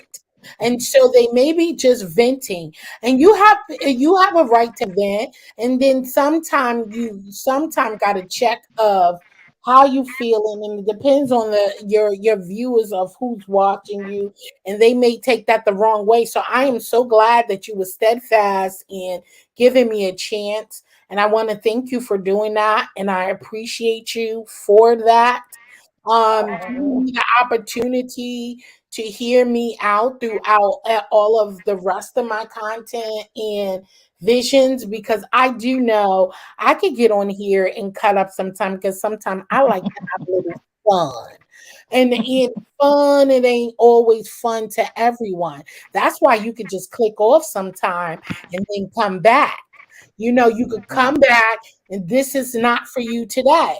and so they may be just venting. And you have a right to vent, and then sometime got to check of how you feeling, and it depends on your viewers of who's watching you, and they may take that the wrong way. So I am so glad that you were steadfast in giving me a chance. And I want to thank you for doing that. And I appreciate you for that. Giving Oh, me the opportunity to hear me out throughout all of the rest of my content and visions, because I do know I could get on here and cut up sometime, because sometimes I like to have a little fun. And in fun, it ain't always fun to everyone. That's why you could just click off sometime and then come back. You could come back and this is not for you today.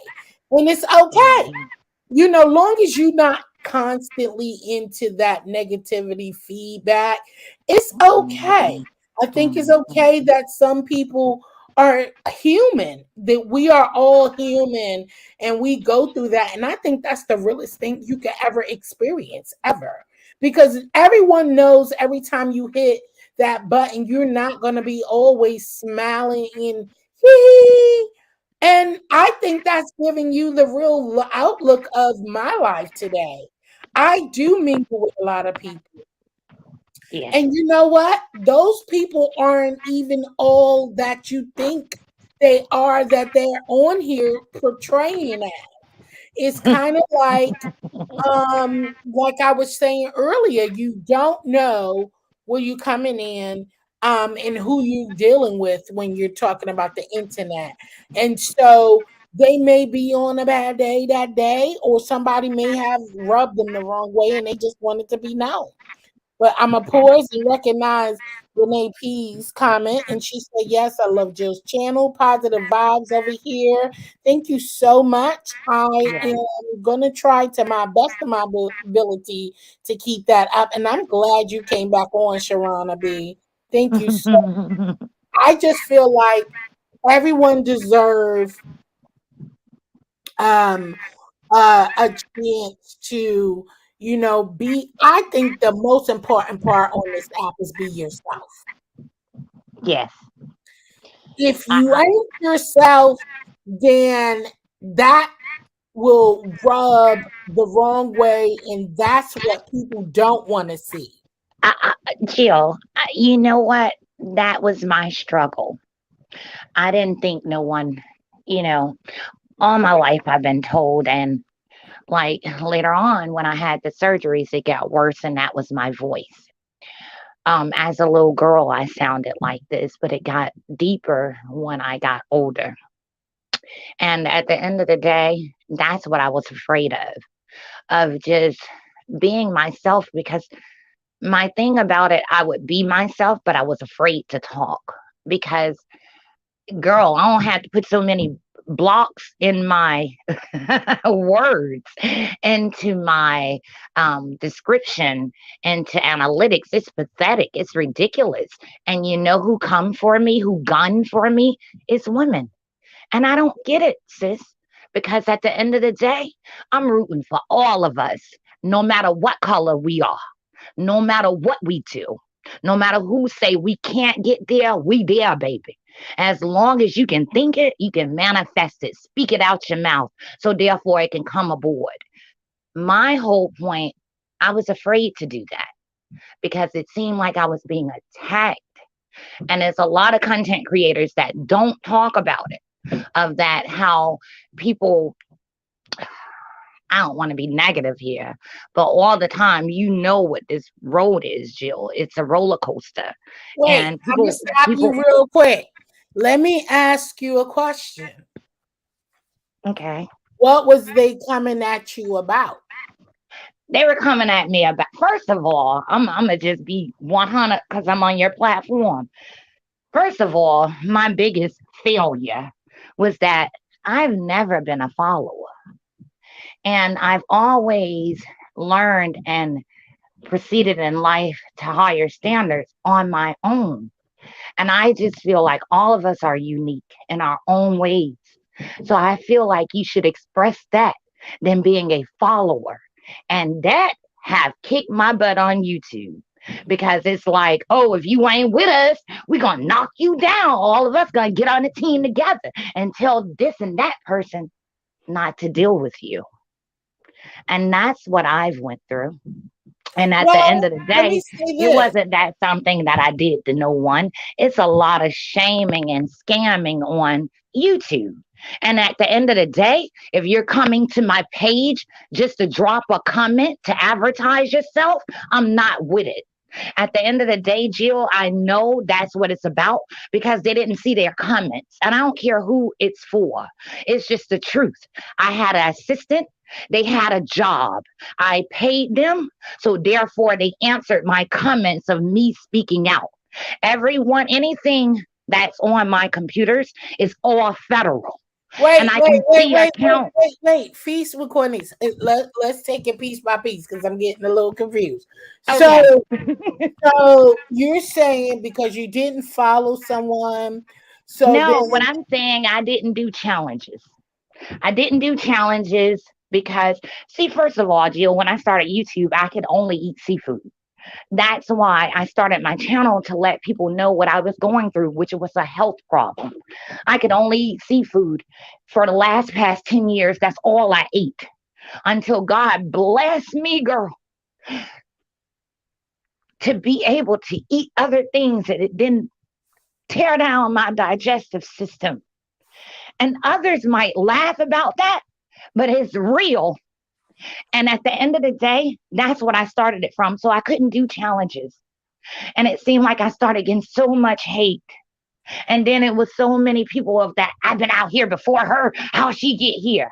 And it's okay. mm, Long as you're not constantly into that negativity feedback, it's okay. mm, I think it's mm, okay that some people are human, that we are all human and we go through that. And I think that's the realest thing you could ever experience, ever. Because everyone knows every time you hit that button, you're not going to be always smiling and hee. And I think that's giving you the real outlook of my life today. I do mingle with a lot of people. yes. And you know what? Those people aren't even all that you think they are, that they're on here portraying it. It's kind of like I was saying earlier, you don't know where you coming in, and who you dealing with when you're talking about the internet. And so they may be on a bad day that day, or somebody may have rubbed them the wrong way and they just wanted to be known. But I'm a pause and recognize Renee P's comment, and she said, "Yes, I love Jill's channel. Positive vibes over here. Thank you so much. I Yes. am gonna try to my best of my ability to keep that up." And I'm glad you came back on, Sharana B. Thank you so. I just feel like everyone deserve um a chance to be. I think the most important part on this app is be yourself. Yes. If you I, ain't yourself, then that will rub the wrong way, and that's what people don't want to see. Jill, you know what? That was my struggle. I didn't think no one, you know, all my life I've been told, and like later on when I had the surgeries, it got worse, and that was my voice. As a little girl, I sounded like this, but it got deeper when I got older. And at the end of the day, that's what I was afraid of just being myself, because my thing about it, I would be myself, but I was afraid to talk because, girl, I don't have to put so many blocks in my words, into my description, into analytics. It's pathetic. It's ridiculous. And you know who come for me, who gun for me? It's women. And I don't get it, sis, because at the end of the day, I'm rooting for all of us, no matter what color we are, no matter what we do, no matter who say we can't get there, we there, baby. As long as you can think it, you can manifest it, speak it out your mouth, so therefore it can come aboard. My whole point, I was afraid to do that because it seemed like I was being attacked. And there's a lot of content creators that don't talk about it, of that, how people, I don't want to be negative here, but all the time, you know what this road is, Jill. It's a roller coaster. Wait, And I'm gonna stop you people, real quick. Let me ask you a question. okay. What was they coming at you about? They were coming at me about, first of all, I'm going to just be 100 because I'm on your platform. First of all, my biggest failure was that I've never been a follower. And I've always learned and proceeded in life to higher standards on my own. And I just feel like all of us are unique in our own ways. So I feel like you should express that than being a follower. And that have kicked my butt on YouTube because it's like, oh, if you ain't with us, we're going to knock you down. All of us going to get on the team together and tell this and that person not to deal with you. And that's what I've went through. And at the end Well, of the let me day, say it this. wasn't that something that I did to no one. It's a lot of shaming and scamming on YouTube. And at the end of the day, if you're coming to my page just to drop a comment to advertise yourself, I'm not with it. At the end of the day, Jill, I know that's what it's about because they didn't see their comments. And I don't care who it's for. It's just the truth. I had an assistant. They had a job. I paid them. So therefore, they answered my comments of me speaking out. Everyone, anything that's on my computers is all federal. And Wait, I wait, can wait, see wait, wait, accounts. wait, wait. Feast with Cornish. Let's take it piece by piece because I'm getting a little confused. Okay. So you're saying because you didn't follow someone, so No, what then I'm saying, I didn't do challenges. I didn't do challenges because, see, first of all, Jill, when I started YouTube, I could only eat seafood. That's why I started my channel to let people know what I was going through, which was a health problem. I could only eat seafood for the last past 10 years. That's all I ate until God blessed me, girl, to be able to eat other things that it didn't tear down my digestive system. And others might laugh about that, but it's real. And at the end of the day, that's what I started it from. So I couldn't do challenges. And it seemed like I started getting so much hate. And then it was so many people of that. I've been out here before her. How she get here?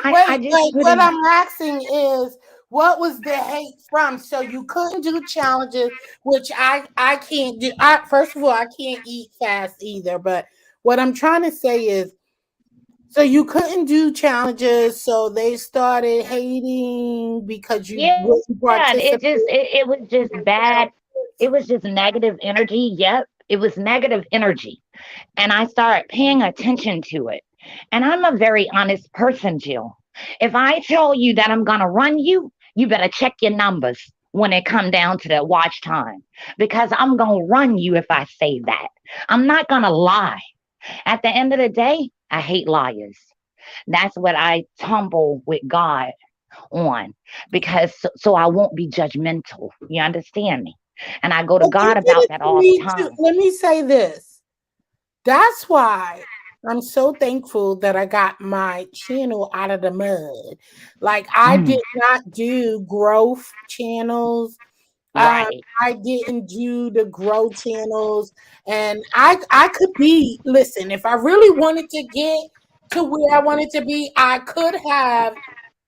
I wait, just wait. What couldn't. I'm asking is, what was the hate from? So you couldn't do challenges, which I can't do. I first of all, I can't eat fast either. But what I'm trying to say is, so you couldn't do challenges, so they started hating because you Yeah, wouldn't it participate just it was just in bad. It challenges. was just negative energy. Yep, it was negative energy. And I started paying attention to it. And I'm a very honest person, Jill. If I tell you that I'm gonna run you, you better check your numbers when it come down to the watch time because I'm gonna run you if I say that. I'm not gonna lie. At the end of the day, I hate liars. That's what I tumble with God on because so I won't be judgmental. You understand me? And I go to But you God did about it that to all the me too. time. Let me say this. That's why I'm so thankful that I got my channel out of the mud. Like I Mm, did not do growth channels. Um, right. I didn't do the grow channels, and I could be. Listen, if I really wanted to get to where I wanted to be, I could have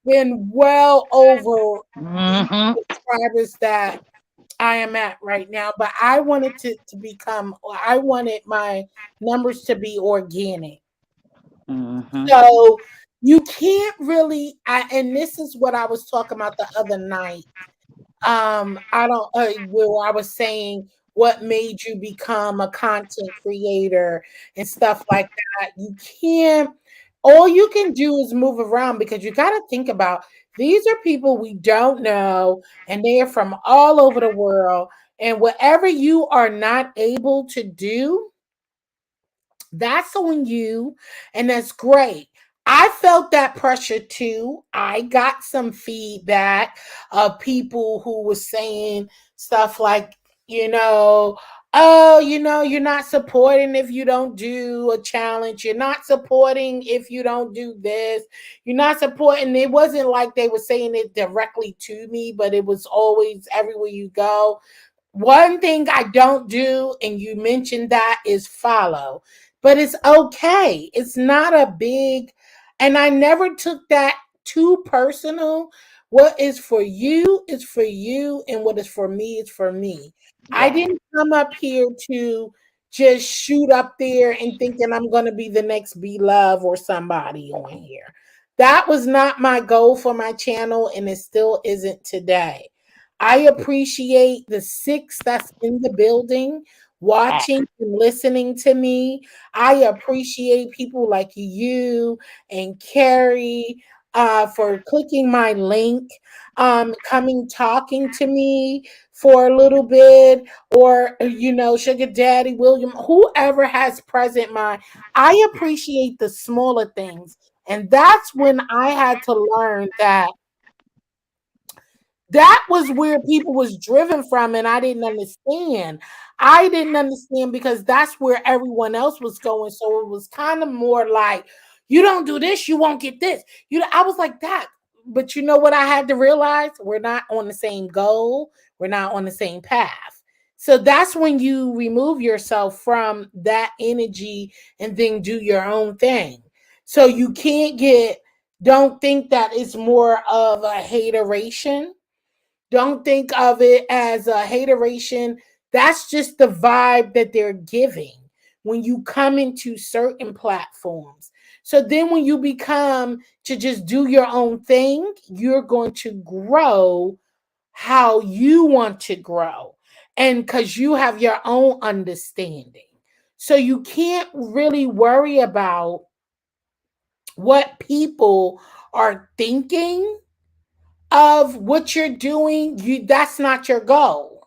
been well over the Hmm. subscribers that I am at right now, but I wanted to become, I wanted my numbers to be organic. Hmm. So you can't really, and this is what I was talking about the other night. I don't, where I was saying what made you become a content creator and stuff like that. You can't, all you can do is move around because you got to think about these are people we don't know and they are from all over the world. And whatever you are not able to do, that's on you, and that's great. I felt that pressure too. I got some feedback of people who were saying stuff like, you know, oh, you're not supporting if you don't do a challenge. You're not supporting if you don't do this. You're not supporting. It wasn't like they were saying it directly to me, but it was always everywhere you go. One thing I don't do, and you mentioned that, is follow. But it's okay. It's not a big, and I never took that too personal. What is for you is for you, and what is for me is for me. I Yeah. didn't come up here to just shoot up there and thinking I'm going to be the next Be Love or somebody on here. That was not my goal for my channel, and it still isn't today. I appreciate the six that's in the building watching and listening to me. I appreciate people like you and Carrie for clicking my link, coming talking to me for a little bit, or Sugar Daddy William, whoever has present mind. I appreciate the smaller things, and that's when I had to learn that was where people was driven from, and I didn't understand because that's where everyone else was going. So it was kind of more like, you don't do this, you won't get this. I was like that. But you know what I had to realize? We're not on the same goal, we're not on the same path. So that's when you remove yourself from that energy and then do your own thing. So you can't don't think that it's more of a hateration. Don't think of it as a hateration. That's just the vibe that they're giving when you come into certain platforms. So then when you become to just do your own thing, you're going to grow how you want to grow. And because you have your own understanding. So you can't really worry about what people are thinking of what you're doing. That's not your goal.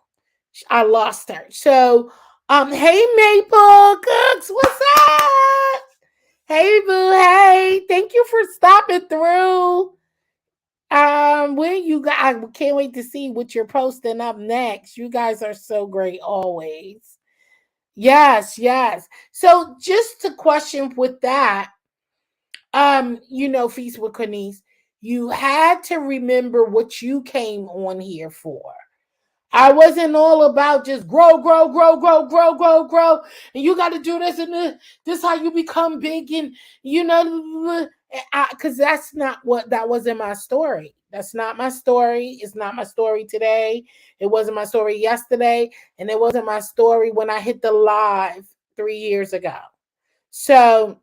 I lost her. So hey Maple Cooks, what's up? Hey boo, hey, thank you for stopping through. When you guys, I can't wait to see what you're posting up next. You guys are so great always. Yes, yes. So just to question with that, Feast with Cornice, you had to remember what you came on here for. I wasn't all about just grow, grow, grow, grow, grow, grow, grow, and you got to do this and this. This how you become big, and because that wasn't my story. That's not my story. It's not my story today. It wasn't my story yesterday, and it wasn't my story when I hit the live 3 years ago. So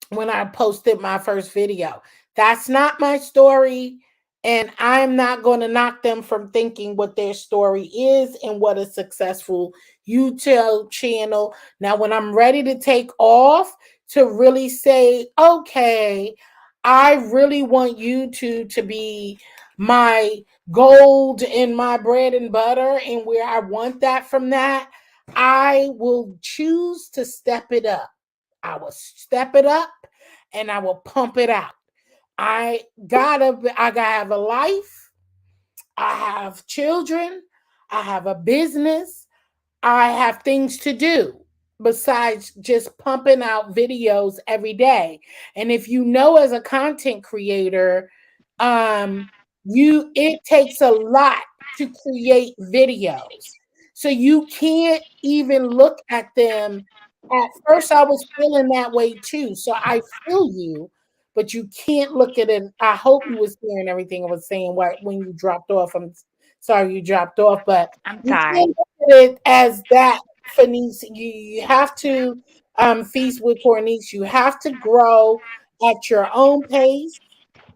when I posted my first video. That's not my story. And I'm not going to knock them from thinking what their story is and what a successful YouTube channel. Now, when I'm ready to take off to really say, okay, I really want YouTube to be my gold and my bread and butter, and where I want that from that, I will choose to step it up. I will step it up and I will pump it out. I gotta have a life. I have children. I have a business. I have things to do besides just pumping out videos every day. And if you know, as a content creator, it takes a lot to create videos. So you can't even look at them. At first I was feeling that way too. So I feel you, but you can't look at it. I hope you was hearing everything I was saying when you dropped off. I'm sorry you dropped off, but I'm you sorry. can't look at it as that, Fenice. You have to feast with Corniche. You have to grow at your own pace.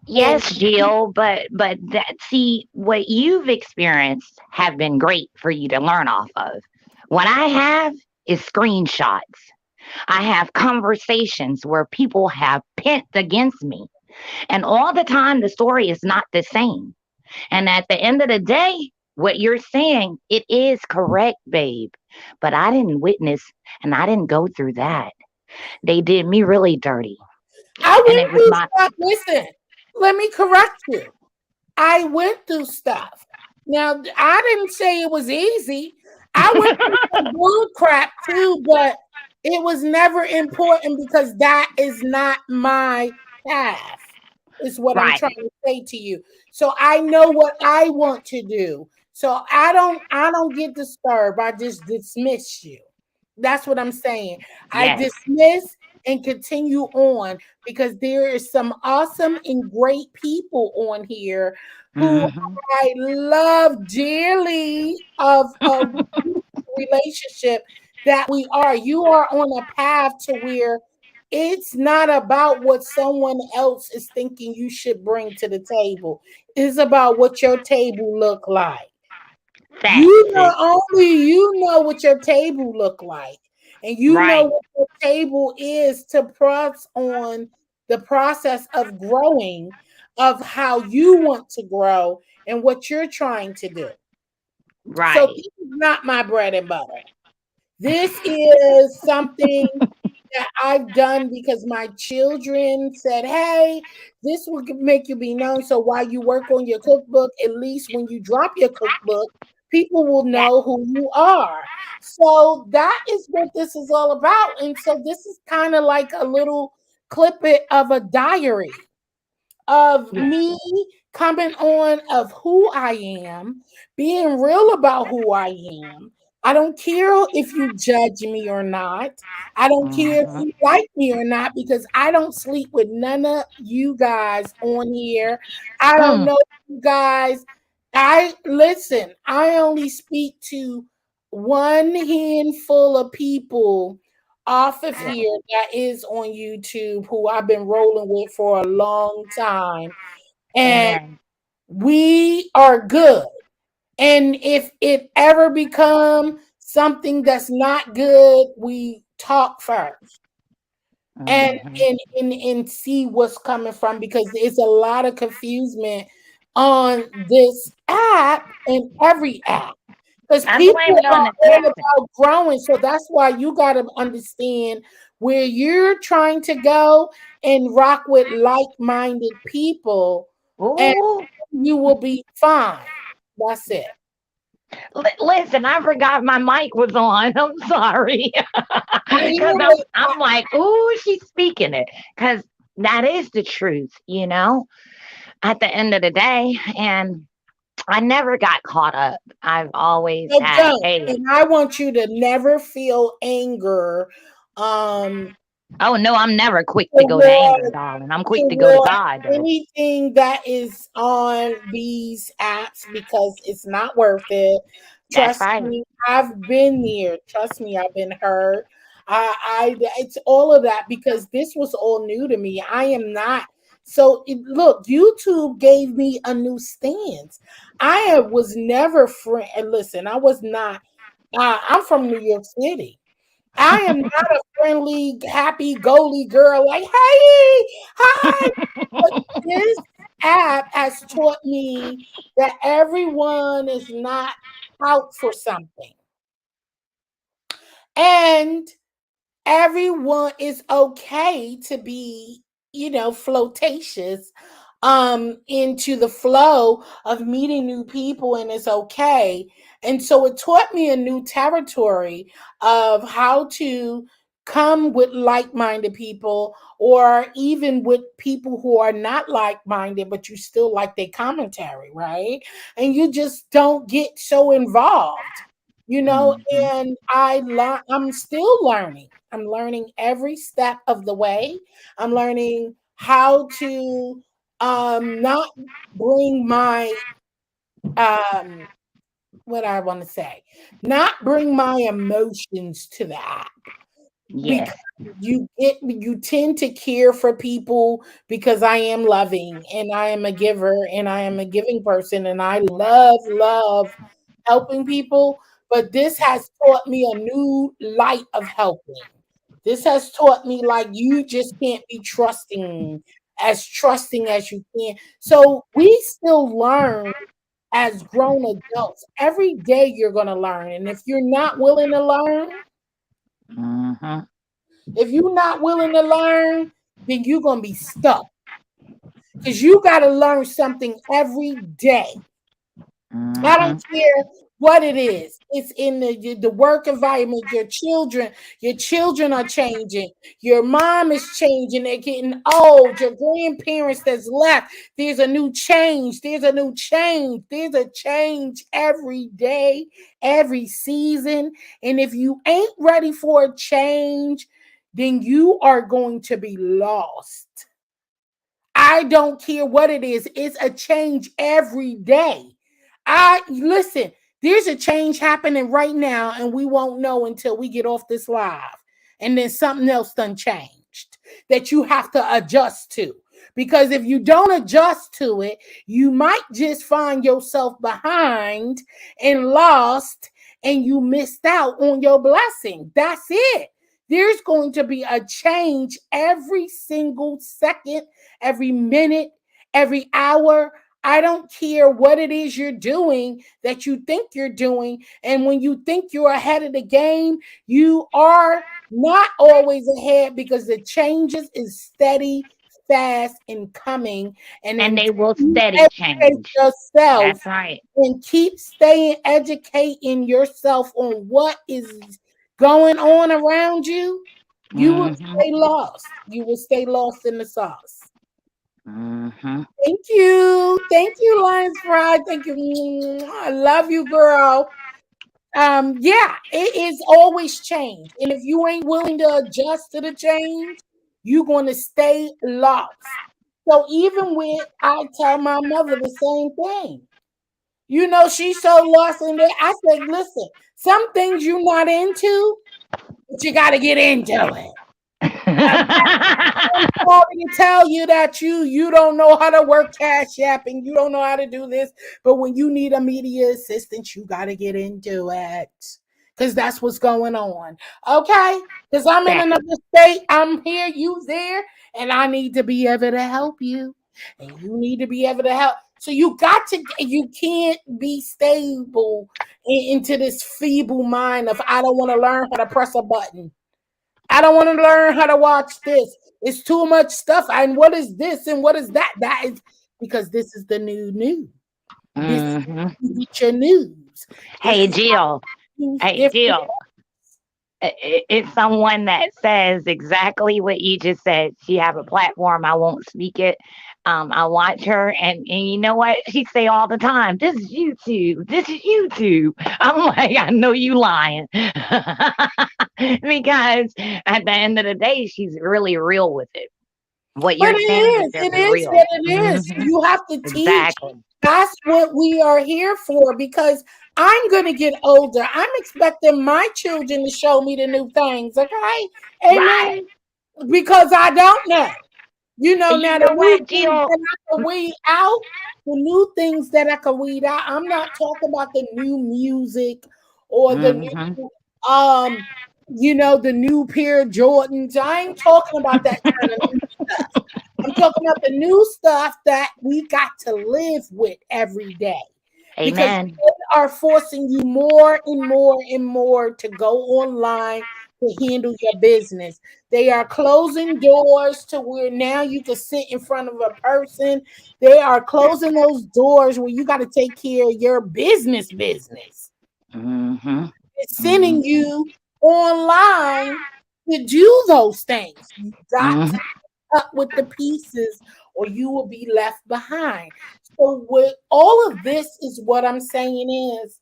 And Yes, Jill, but that, see, what you've experienced have been great for you to learn off of. What I have is screenshots. I have conversations where people have pent against me. And all the time the story is not the same. And at the end of the day, what you're saying, it is correct, babe. But I didn't witness and I didn't go through that. They did me really dirty. I And went it was through my stuff. Listen, let me correct you. I went through stuff. Now, I didn't say it was easy. I went through some bull crap too, but it was never important because that is not my path, is what I'm Right. trying to say to you. So I know what I want to do. So I don't get disturbed. I just dismiss you. That's what I'm saying. I Yes. dismiss and continue on because there is some awesome and great people on here who Hmm. I love dearly of a relationship that we are. You are on a path to where it's not about what someone else is thinking you should bring to the table. It's about what your table look like. Facts, sis. You know what your table look like, and you know Right. what your table is to press on the process of growing, of how you want to grow and what you're trying to do. So Right. this is not my bread and butter. This is something that I've done because my children said, "Hey, this will make you be known. So while you work on your cookbook, at least when you drop your cookbook, people will Yeah. know who you are." So that is what this is all about. And so this is kind of like a little clip of a diary of Yeah. me coming on of who I am, being real about who I am. I don't care if you judge me or not. I don't care if Hmm. you like me or not because I don't sleep with none of you guys on here. I don't Mm. know you guys. I listen, I only speak to one handful of people off of Yeah. here that is on YouTube who I've been rolling with for a long time. And Amen. we are good. And if it ever become something that's not good, we talk first and Hmm. and see what's coming from because it's a lot of confusion on this app and every app because I blame people it are on the all passing. about growing. So that's why you got to understand where you're trying to go and rock with like-minded people, and Ooh. you will be fine. That's it. Listen, I forgot my mic was on. I'm sorry. I Because hear I'm like, ooh, she's speaking it. Because that is the truth, at the end of the day. And I never got caught up. I've always so had, don't. hey, And I want you to never feel anger um oh no, I'm never quick to go to anger, toward darling. I'm quick to go to toward God, though. anything that is on these apps because it's not worth it. That's Trust right. me, I've been there. Trust me, I've been hurt. It's all of that because this was all new to me. I am not. So look, YouTube gave me a new stance. Was never friend. And listen, I was not. I'm from New York City. I am not a friendly, happy, goalie girl like, hey, hi. But this app has taught me that everyone is not out for something. And everyone is okay to be, flirtatious into the flow of meeting new people, and it's okay. And so it taught me a new territory of how to come with like-minded people or even with people who are not like-minded but you still like their commentary, right? And you just don't get so involved, Hmm. and I'm still learning. I'm learning every step of the way. I'm learning how to not bring my um what I want to say, not bring my emotions to the app because Yes. you tend to care for people because I am loving and I am a giver and I am a giving person and I love helping people, but this has taught me a new light of helping. This has taught me like you just can't be trusting as you can. So we still learn as grown adults. Every day you're going to learn, and if you're not willing to learn, Hmm. if you're not willing to learn, then you're going to be stuck because you got to learn something every day. I don't Hmm. care what it is. It's in the work environment. Your children are changing. Your mom is changing. They're getting old. Your grandparents that's left. There's a new change. There's a new change. There's a change every day, every season. And if you ain't ready for a change, then you are going to be lost. I don't care what it is. It's a change every day. I listen, there's a change happening right now, and we won't know until we get off this live. And then something else done changed that you have to adjust to. Because if you don't adjust to it, you might just find yourself behind and lost, and you missed out on your blessing. That's it. There's going to be a change every single second, every minute, every hour. I don't care what it is you're doing that you think you're doing. And when you think you're ahead of the game, you are not always ahead, because the changes is steady, fast, and coming. And And then they will you steady educate change. yourself That's right. and keep staying educating yourself on what is going on around you, you will Mm-hmm. stay lost. You will stay lost in the sauce. Mm-hmm. Thank you. Thank you, Lions Pride. Thank you. I love you, girl. Yeah, it is always change. And if you ain't willing to adjust to the change, you're going to stay lost. So even with, I tell my mother the same thing. You know, she's so lost in there. I said, listen, some things you're not into, but you got to get into it. I'm sorry to tell you that you don't know how to work Cashapp and you don't know how to do this, but when you need a media assistant, you got to get into it, because that's what's going on. Okay, because I'm in That another state, I'm here, you there, and I need to be able to help you, and you need to be able to help. So you can't be stable into this feeble mind of, I don't want to learn how to press a button. I don't want to learn how to watch this. It's too much stuff. And what is this and what is that? That is because this is the new news. This is hmm how you get your news. This Hey is how Jill. news Hey different. Jill. It's someone that says exactly what you just said. She have a platform. I won't speak it. I watch her, and you know what she say all the time. This is YouTube. This is YouTube. I'm like, I know you lying, because at the end of the day, she's really real with it. What But you're saying is it very is real. what it is. Hmm You have to teach. Exactly. That's what we are here for, because I'm going to get older. I'm expecting my children to show me the new things. Okay. Right. Amen. Because I don't know. You know, You now the know new what, things Jill? that I can weed out, the new things that I can weed out. I'm not talking about the new music or the Hmm new, the new pair of Jordans. I ain't talking about that kind of new stuff. I'm talking about the new stuff that we got to live with every day, because Amen. they are forcing you more and more and more to go online to handle your business. They are closing doors to where now you can sit in front of a person. They are closing those doors where you got to take care of your business. hmm It's hmm sending you online to do those things. You got hmm to up with the pieces or you will be left behind. So with all of this is what I'm saying is,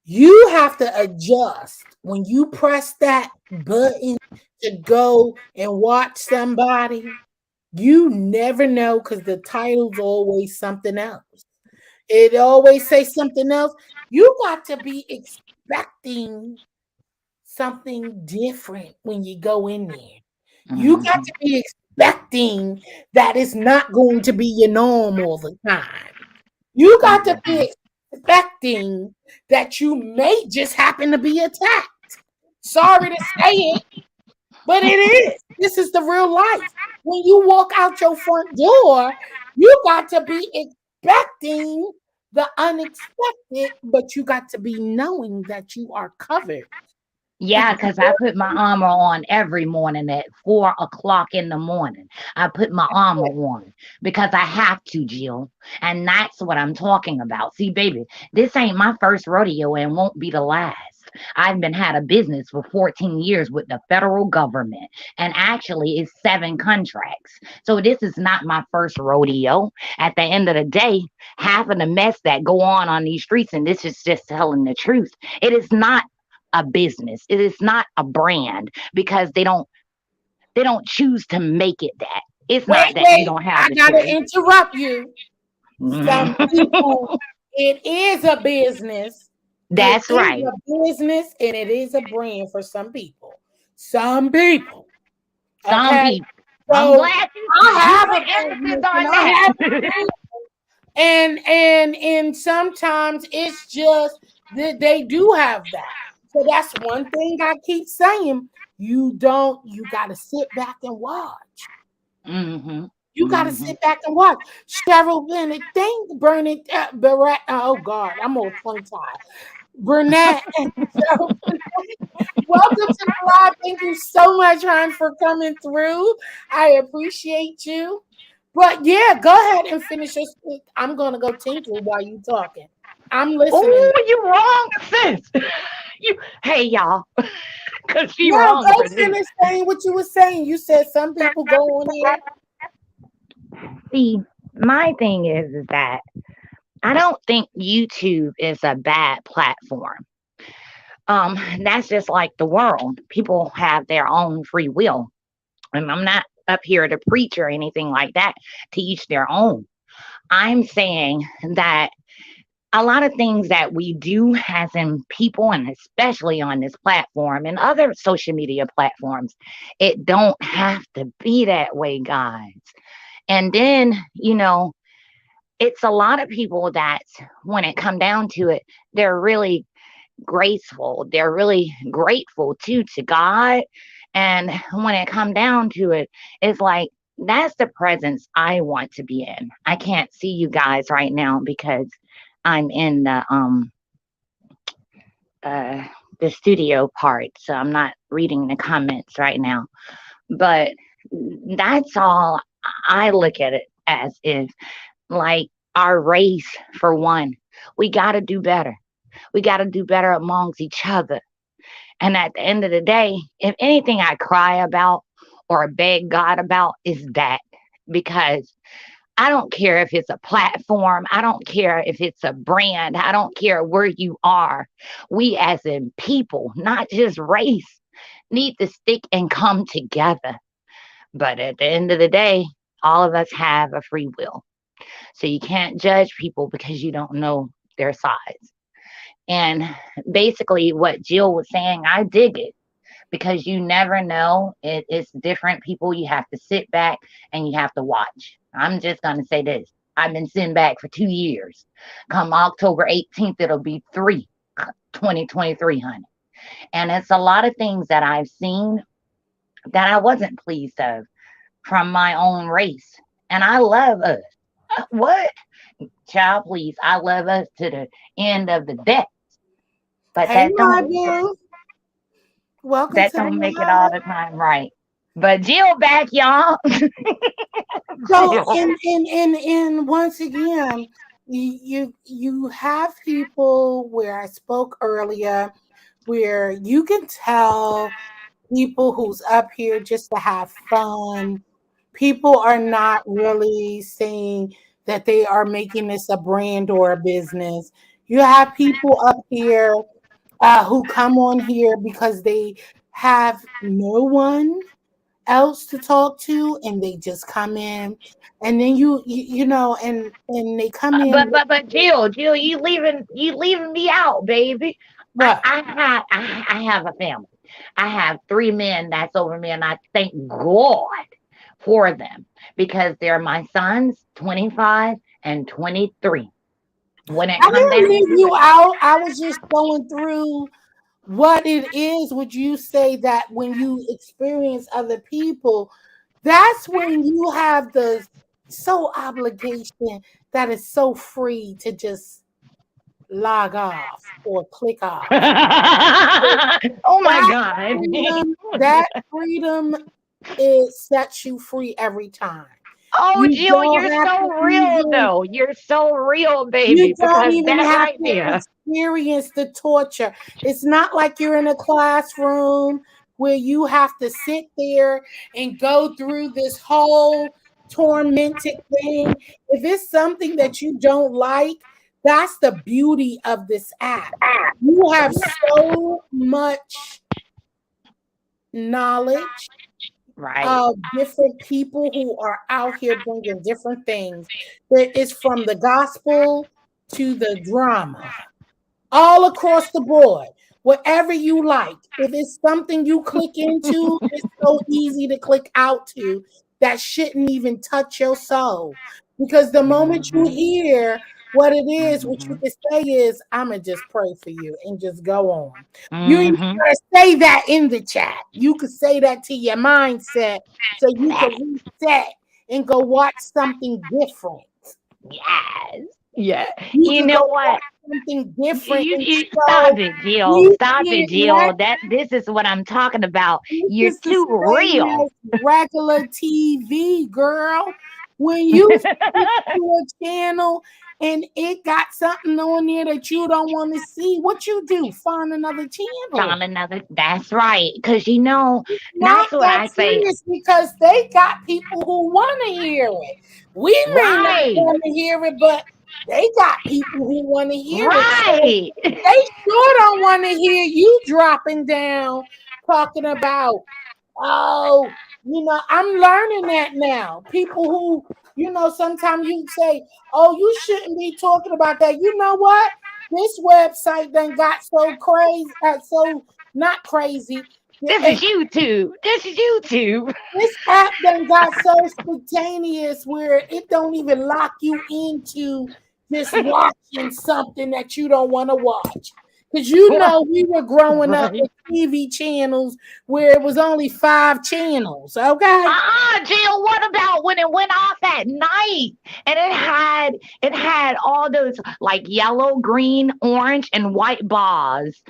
you have to adjust when you press that button to go and watch somebody. You never know, because the title's always something else. It always say something else. You got to be expecting something different when you go in there. You got hmm to be expecting that it's not going to be your norm all the time. You got to hmm be expecting that you may just happen to be attacked. Sorry to say it, but it is. This is the real life. When you walk out your front door, you got to be expecting the unexpected, but you got to be knowing that you are covered. Yeah, because I put my armor on every morning at 4 o'clock in the morning. I put my armor on because I have to, Jill. And that's what I'm talking about. See, baby, this ain't my first rodeo and won't be the last. I've been had a business for 14 years with the federal government, and actually it's 7 contracts. So this is not my first rodeo. At the end of the day, half of the mess that go on these streets, and this is just telling the truth, it is not a business. It is not a brand because they don't choose to make it that. It's not that you Wait, don't have I the gotta choice. interrupt you. Some Mhm. people, it is a business. It That's is right. a business and it is a brand for some people. Some people. Some Okay. people. I'm So glad you I you have put a emphasis business and on I that. have a brand. And sometimes it's just that they do have that. So that's one thing I keep saying. You gotta sit back and watch. Hmm. You got to Hmm. sit back and watch. Cheryl Bennett, thank Burnett, Barrett. Oh God, I'm all tongue tied. Burnett and Cheryl Bennett. Welcome to the live. Thank you so much, hon, for coming through. I appreciate you. But yeah, go ahead and finish your speech. I'm gonna go tinkle while you talking. I'm listening. Oh, you wrong, sis. You, hey y'all, cause she No, wrong go for this. finish saying what you were saying. You said some people go on here. See, my thing is that I don't think YouTube is a bad platform. That's just like the world. People have their own free will. And I'm not up here to preach or anything like that, to each their own. I'm saying that a lot of things that we do as in people, and especially on this platform and other social media platforms, it don't have to be that way, guys. And then, it's a lot of people that when it come down to it, they're really graceful. They're really grateful too to God. And when it come down to it, it's like that's the presence I want to be in. I can't see you guys right now because I'm in uh the studio part, so I'm not reading the comments right now. But that's all I look at it as is like our race for one. We got to do better. We got to do better amongst each other. And at the end of the day, if anything I cry about or beg God about is that, because I don't care if it's a platform, I don't care if it's a brand, I don't care where you are. We as in people, not just race, need to stick and come together. But at the end of the day, all of us have a free will. So you can't judge people because you don't know their size. And basically, what Jill was saying, I dig it because you never know. It's different people. You have to sit back and you have to watch. I'm just going to say this. I've been sitting back for 2 years. Come October 18th, it'll be 2023, honey. And it's a lot of things that I've seen that I wasn't pleased of from my own race. And I love us. What? Child, please. I love us to the end of the day. But Hey, my boo. Welcome that to the don't make it live. all the time right. But Jill back, y'all. So Jill. and once again, you have people where I spoke earlier, where you can tell people who's up here just to have fun. People are not really saying that they are making this a brand or a business. You have people up here who come on here because they have no one else to talk to and they just come in and then and they come in But Jill, you leaving me out, baby. I what. I have I have a family. I have 3 men that's over me, and I thank God for them because they're my sons, 25 and 23. When it I come didn't down leave to you it, out. I was just going through what it is. Would you say that when you experience other people, that's when you have the so obligation that is so free to just log off or click off. Oh my That God. freedom, it sets you free every time. Oh, You Jill, don't you're have so to real, even though. You're so real, you baby, don't because even that have right to there. experience the torture. It's not like you're in a classroom where you have to sit there and go through this whole tormented thing. If it's something that you don't like, that's the beauty of this app. You have so much knowledge Right. of different people who are out here bringing different things. There is from the gospel to the drama, all across the board. Whatever you like. If it's something you click into, it's so easy to click out to that shouldn't even touch your soul. Because the moment you Hmm. hear what it is, what you Hmm. can say is, I'm going to just pray for you and just go on. You ain't Hmm. got to say that in the chat. You could say that to your mindset so you can reset and go watch something different. Yes. Yeah. You You could know go what? watch something different. You, And you stop so it, Jill. you Stop it, can't Jill. let That this is what I'm talking about. it's You're just the too same real. as regular TV, girl. When you flip to a channel and it got something on there that you don't want to see, what you do? Find another channel. Found another. That's right. Because you know, Not that's what that I say. serious because they got people who want to hear it. We may not Right. want to hear it, but they got people who want to hear it. So Right. they sure don't want to hear you dropping down talking about, oh, I'm learning that now. People who, sometimes you say, oh, you shouldn't be talking about that. You know what? This website done got so crazy, so not crazy. This is YouTube. This is YouTube. This app done got so spontaneous where it don't even lock you into just watching something that you don't want to watch. Because we were growing up Right. with TV channels where it was only 5 channels, okay? Jill, what about when it went off at night and it had all those like yellow, green, orange, and white bars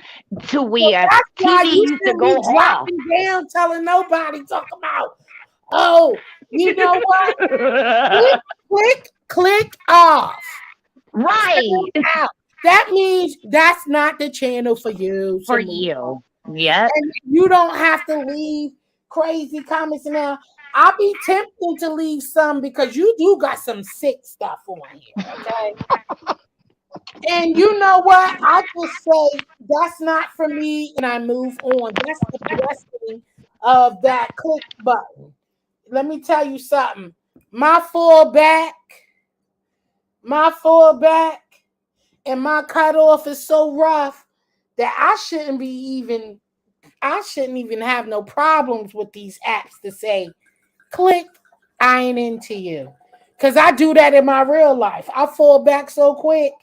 to So where that's why TV you used to shouldn't go be off. dropping down telling nobody talking about, oh, you know what? Click, click off. Right. Out. That means that's not the channel for you to For move on. you. Yep. And you don't have to leave crazy comments now. I'll be tempted to leave some because you do got some sick stuff on here, okay? And you know what? I just say that's not for me and I move on. That's the blessing of that click button. Let me tell you something. My fallback, my fallback and my cutoff is so rough that I shouldn't even have no problems with these apps to say, click, I ain't into you. Cause I do that in my real life. I fall back so quick.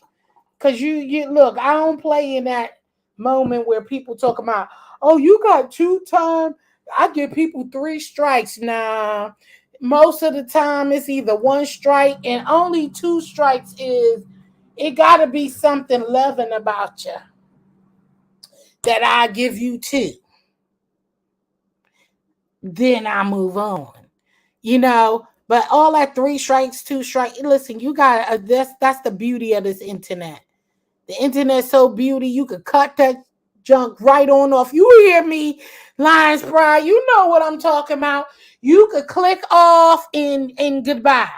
Cause you look, I don't play in that moment where people talk about, oh, you got 2 times. I give people 3 strikes. Nah. Most of the time it's either 1 strike and only 2 strikes is it gotta be something loving about you that I give you 2. Then I move on. But all that 3 strikes, 2 strikes. Listen, you got that's the beauty of this internet. The internet's so beauty, you could cut that junk right on off. You hear me, Lions Pride? You know what I'm talking about. You could click off and goodbye.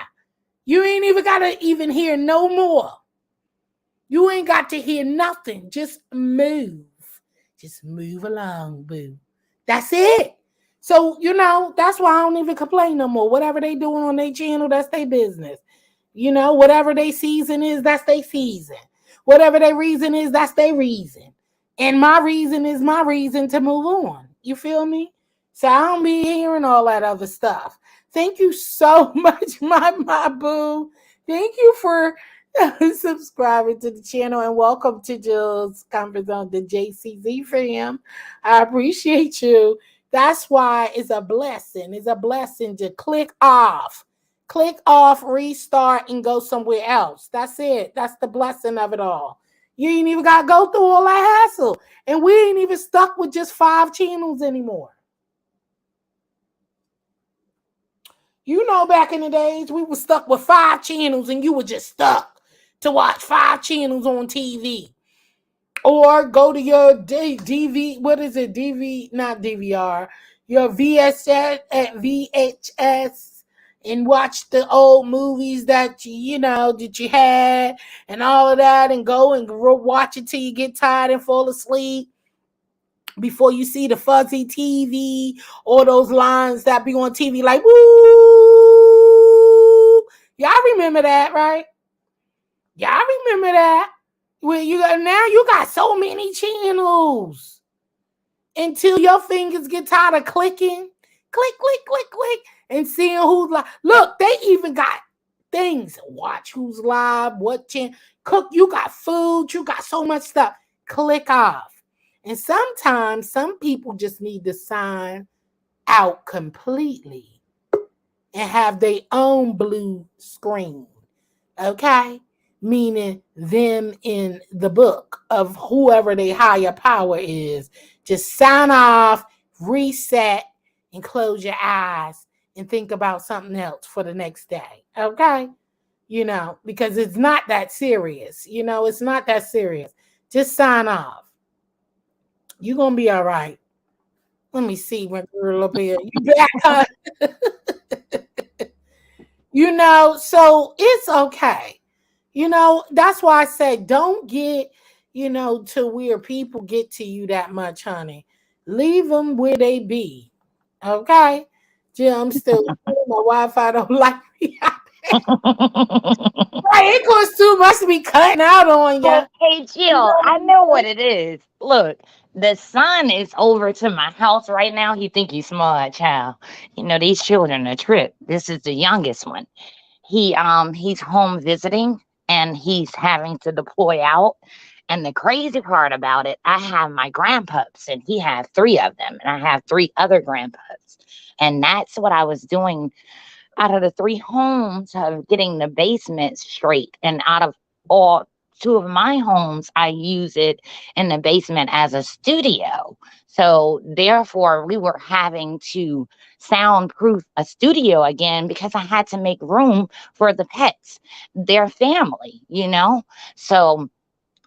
You ain't even gotta even hear no more. You ain't got to hear nothing. Just move. Just move along, boo. That's it. So, that's why I don't even complain no more. Whatever they doing on their channel, that's their business. Whatever their season is, that's their season. Whatever their reason is, that's their reason. And my reason is my reason to move on. You feel me? So I don't be hearing all that other stuff. Thank you so much, my boo. Thank you for subscribing to the channel and welcome to Jill's Comfort Zone, the JCZ fam. I appreciate you. That's why it's a blessing. It's a blessing to click off, restart, and go somewhere else. That's it. That's the blessing of it all. You ain't even got to go through all that hassle. And we ain't even stuck with just 5 channels anymore. You know, back in the days, we were stuck with 5 channels and you were just stuck to watch 5 channels on TV. Or go to your DV, what is it? Not DVR, your VHS and watch the old movies that that you had and all of that, and go and watch it till you get tired and fall asleep before you see the fuzzy TV or those lines that be on TV like woo. Y'all remember that, right? Y'all remember that? Well, now you got so many channels until your fingers get tired of clicking, click, click, click, click, and seeing who's live. Look, they even got things. Watch who's live, what channel, cook. You got food. You got so much stuff. Click off. And sometimes some people just need to sign out completely and have their own blue screen. Okay? Meaning them in the book of whoever their higher power is. Just sign off, reset, and close your eyes and think about something else for the next day. Okay? Because it's not that serious. It's not that serious. Just sign off. You're going to be all right. Let me see my girl up here. You back, huh? So it's okay. That's why I say don't get, to where people get to you that much, honey. Leave them where they be. Okay? Jill, I'm still, my Wi-Fi don't like me. Right, it costs too much to be cutting out on ya. Hey, Jill, I know what it is. Look, the son is over to my house right now. He think he's smart, child. These children are trip. This is the youngest one. He's home visiting and he's having to deploy out. And the crazy part about it, I have my grandpups and he has 3 of them, and I have 3 other grandpups. And that's what I was doing out of the 3 homes of getting the basement straight. And out of all 2 of my homes, I use it in the basement as a studio. So therefore, we were having to soundproof a studio again because I had to make room for the pets, their family. So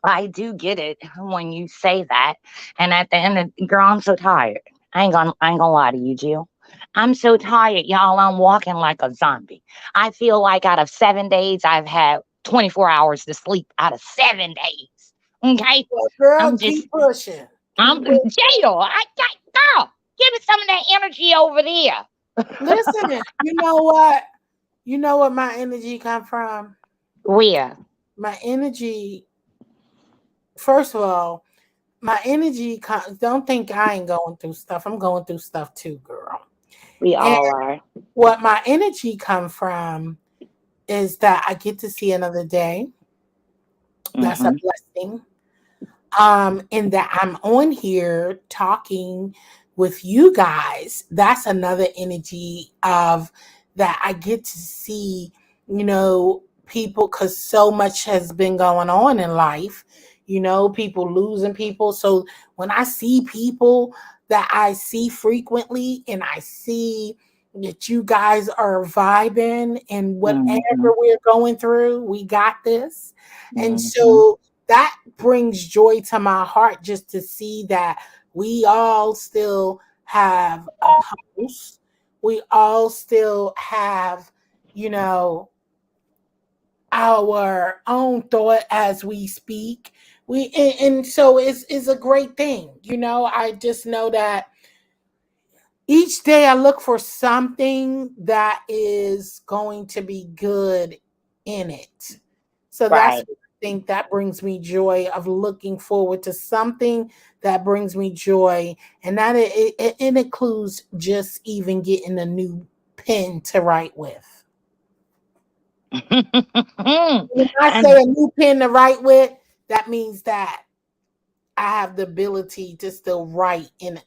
I do get it when you say that. And at the end of, girl, I'm so tired. I ain't gonna lie to you, Jill. I'm so tired, y'all. I'm walking like a zombie. I feel like out of 7 days, I've had 24 hours to sleep out of 7 days. Okay. Well, girl, I'm just, keep pushing. I'm Jill. Girl, give me some of that energy over there. Listen, you know what? You know what my energy come from? Where? My energy, first of all, my energy, don't think I ain't going through stuff. I'm going through stuff too, girl. We And all are. what my energy come from is that I get to see another day. That's a Mm-hmm. blessing. And that I'm on here talking with you guys. That's another energy of that I get to see, people, because so much has been going on in life, people losing people. So when I see people that I see frequently and I see that you guys are vibing and Mm-hmm. whatever we're going through, we got this. And Mm-hmm. so that brings joy to my heart just to see that we all still have a pulse. We all still have, you know, our own thought as we speak. And so it's a great thing. I just know that each day I look for something that is going to be good in it. So that's Right. what I think that brings me joy of looking forward to something that brings me joy. And that it includes just even getting a new pen to write with. When I say And a new pen to write with, that means that I have the ability to still write in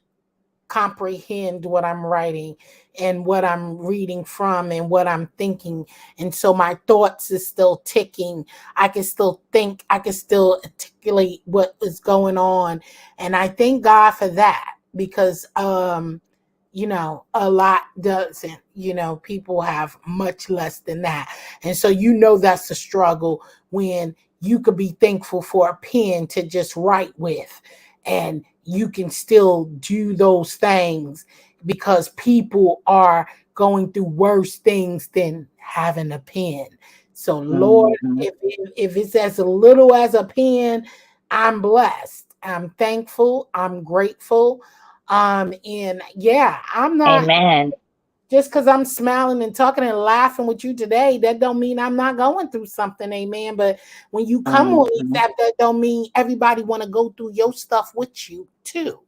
comprehend what I'm writing and what I'm reading from and what I'm thinking. And so my thoughts is still ticking. I can still think, I can still articulate what is going on. And I thank God for that because a lot doesn't, people have much less than that. And so that's a struggle when you could be thankful for a pen to just write with, and you can still do those things because people are going through worse things than having a pen. So Lord, Mhm. if it's as little as a pen, I'm blessed. I'm thankful. I'm grateful. And yeah, I'm not Amen. just because I'm smiling and talking and laughing with you today, that don't mean I'm not going through something, amen. But when you come on these Mhm. apps, that don't mean everybody want to go through your stuff with you too.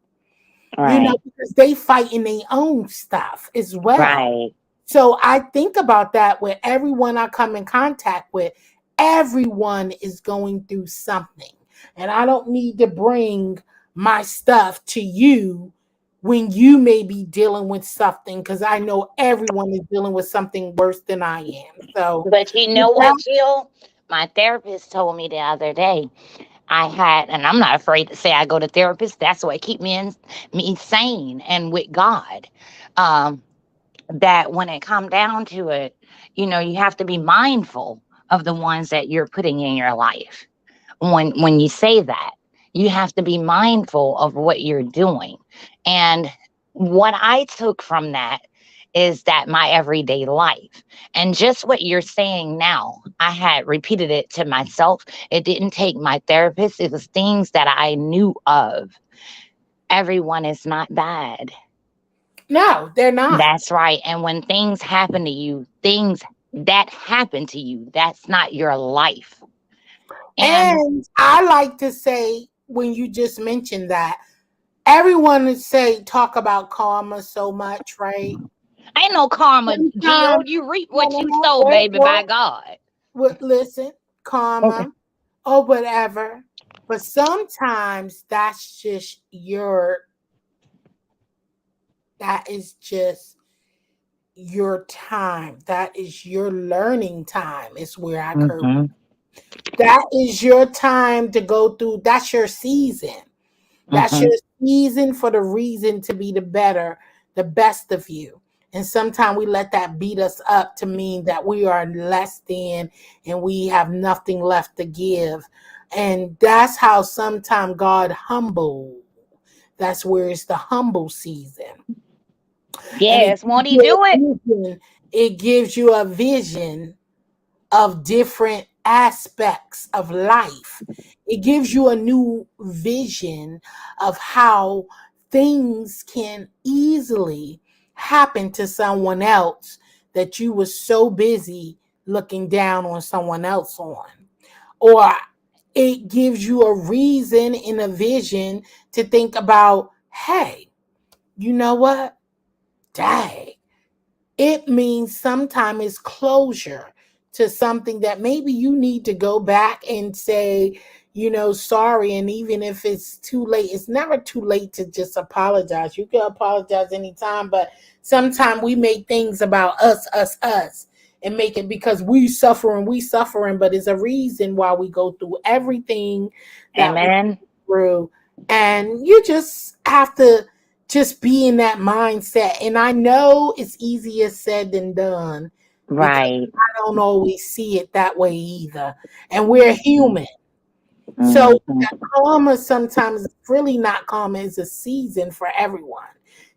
Right. Because they fighting their own stuff as well. Right. So I think about that with everyone I come in contact with. Everyone is going through something. And I don't need to bring my stuff to you when you may be dealing with something, because I know everyone is dealing with something worse than I am. So, But you with know what, that, Jill? My therapist told me the other day I had, and I'm not afraid to say I go to therapists. That's what keep me sane and with God. Um, that when it come down to it, you have to be mindful of the ones that you're putting in your life. When you say that, you have to be mindful of what you're doing. And what I took from that is that my everyday life, and just what you're saying now, I had repeated it to myself. It didn't take my therapist, it was things that I knew of. Everyone is not bad. no, they're not. That's right. And when things happen to you, things that happen to you, that's not your life. And And I like to say, when you just mentioned that, everyone would say talk about karma so much, right? ain't no karma, Jill. Sometimes, You reap no, what no, you no, sow, wait, baby, what? by God. Listen, Okay. karma or whatever. But sometimes that is just your time. That is your learning time, is where I curve. Mm-hmm. That is your time to go through. That's your season. That's Mm-hmm. your season for the reason to be the best of you. And sometimes we let that beat us up to mean that we are less than and we have nothing left to give. And that's how sometimes God humble. That's where it's the humble season. And Yes, won't he do it? it gives you a vision of different aspects of life. It gives you a new vision of how things can easily happen to someone else that you were so busy looking down on someone else on. Or it gives you a reason and a vision to think about, hey, you know what? Dang, it means sometimes it's closure to something that maybe you need to go back and say, sorry. And even if it's too late, it's never too late to just apologize. You can apologize anytime, but sometimes we make things about us, and make it because we suffering, but it's a reason why we go through everything that we Amen. go through. And you just have to just be in that mindset. And I know it's easier said than done because Right. I don't always see it that way either. And we're human. So Mm-hmm. that karma sometimes is really not karma, it's a season for everyone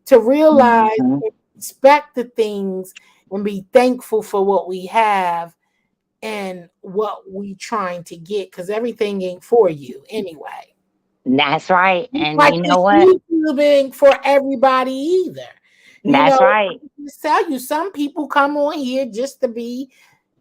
to realize Mm-hmm. and respect the things and be thankful for what we have and what we trying to get, because everything ain't for you anyway. That's right. And Like you know this what? YouTubing for everybody either. You That's know, right. I just tell you, some people come on here just to be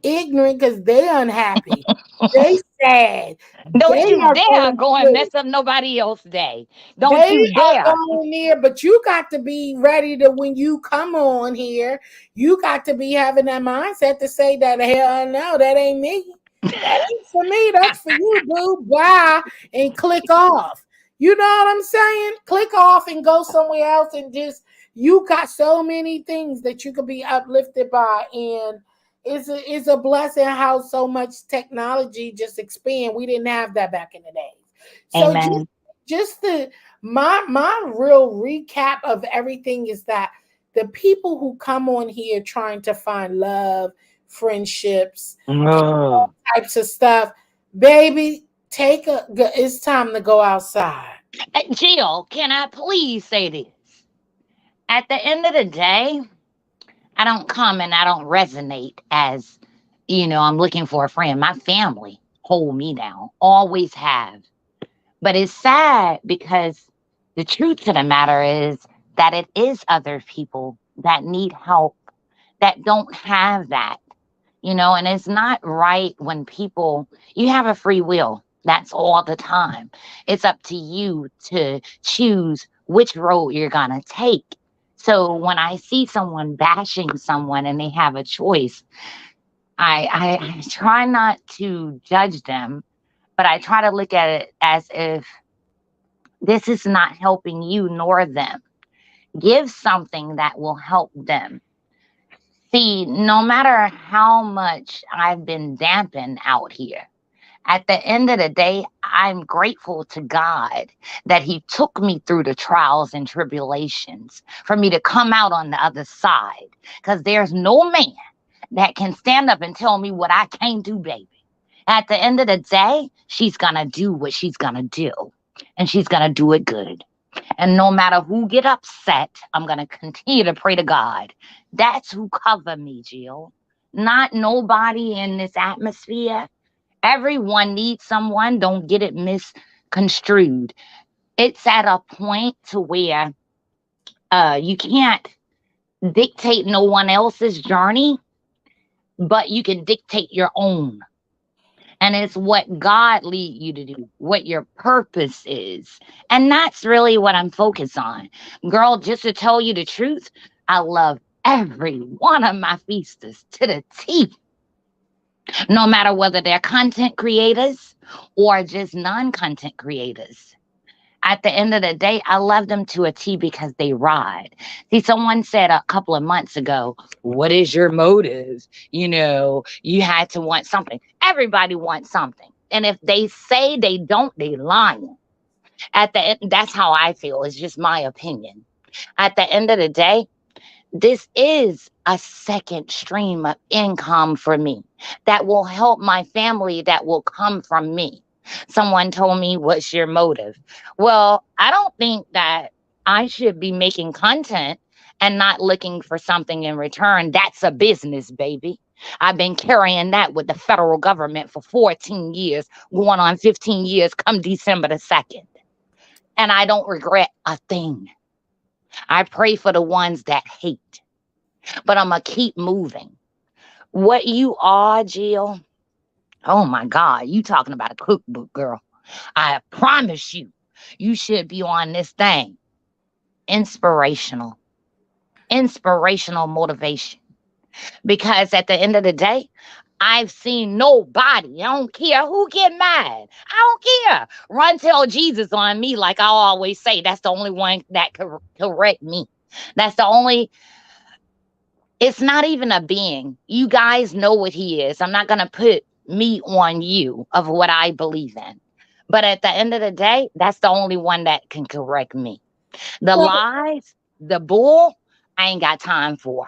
ignorant because they unhappy. They sad. Don't They you are dare going go and through. mess up nobody else's day. Don't They you are dare. going there, but you got to be ready to, when you come on here, you got to be having that mindset to say that, hell no, that ain't me. That ain't for me. That's for you, boo. Bye. And click off. You know what I'm saying? Click off and go somewhere else and just you got so many things that you could be uplifted by, and it's a blessing how so much technology just expand. We didn't have that back in the days. So Amen. just the my real recap of everything is that the people who come on here trying to find love, friendships, Ugh. types of stuff, baby, it's time to go outside. Jill, can I please say this? At the end of the day, I don't come and I don't resonate as, I'm looking for a friend. My family hold me down, always have. But it's sad because the truth to the matter is that it is other people that need help that don't have that, and it's not right when people, you have a free will. That's all the time. It's up to you to choose which road you're going to take. So when I see someone bashing someone and they have a choice, I try not to judge them, but I try to look at it as if this is not helping you nor them. Give something that will help them. See, no matter how much I've been dampened out here, at the end of the day, I'm grateful to God that He took me through the trials and tribulations for me to come out on the other side. Because there's no man that can stand up and tell me what I can't do, baby. At the end of the day, she's going to do what she's going to do. And she's going to do it good. And no matter who get upset, I'm going to continue to pray to God. That's who cover me, Jill. Not nobody in this atmosphere. Everyone needs someone. Don't get it misconstrued. It's at a point to where you can't dictate no one else's journey, but you can dictate your own. And it's what God lead you to do, what your purpose is. And that's really what I'm focused on. Girl, just to tell you the truth, I love every one of my feasters to the T. No matter whether they're content creators or just non-content creators. At the end of the day, I love them to a T because they ride. See, someone said a couple of months ago, what is your motive? You had to want something. Everybody wants something. And if they say they don't, they lying. At the end, that's how I feel. It's just my opinion. At the end of the day, this is a second stream of income for me that will help my family, that will come from me. Someone told me, what's your motive? Well, I don't think that I should be making content and not looking for something in return. That's a business, baby. I've been carrying that with the federal government for 14 years, going on 15 years come December the 2nd. And I don't regret a thing. I pray for the ones that hate, but I'm going to keep moving. What you are, Jill, oh my God, you talking about a cookbook, girl. I promise you, you should be on this thing. Inspirational, inspirational motivation. Because at the end of the day, I've seen nobody. I don't care who get mad. I don't care. Run tell Jesus on me, like I always say. That's the only one that can correct me. That's the only. It's not even a being. You guys know what he is. I'm not going to put me on you of what I believe in. But at the end of the day, that's the only one that can correct me. The lies, the bull, I ain't got time for.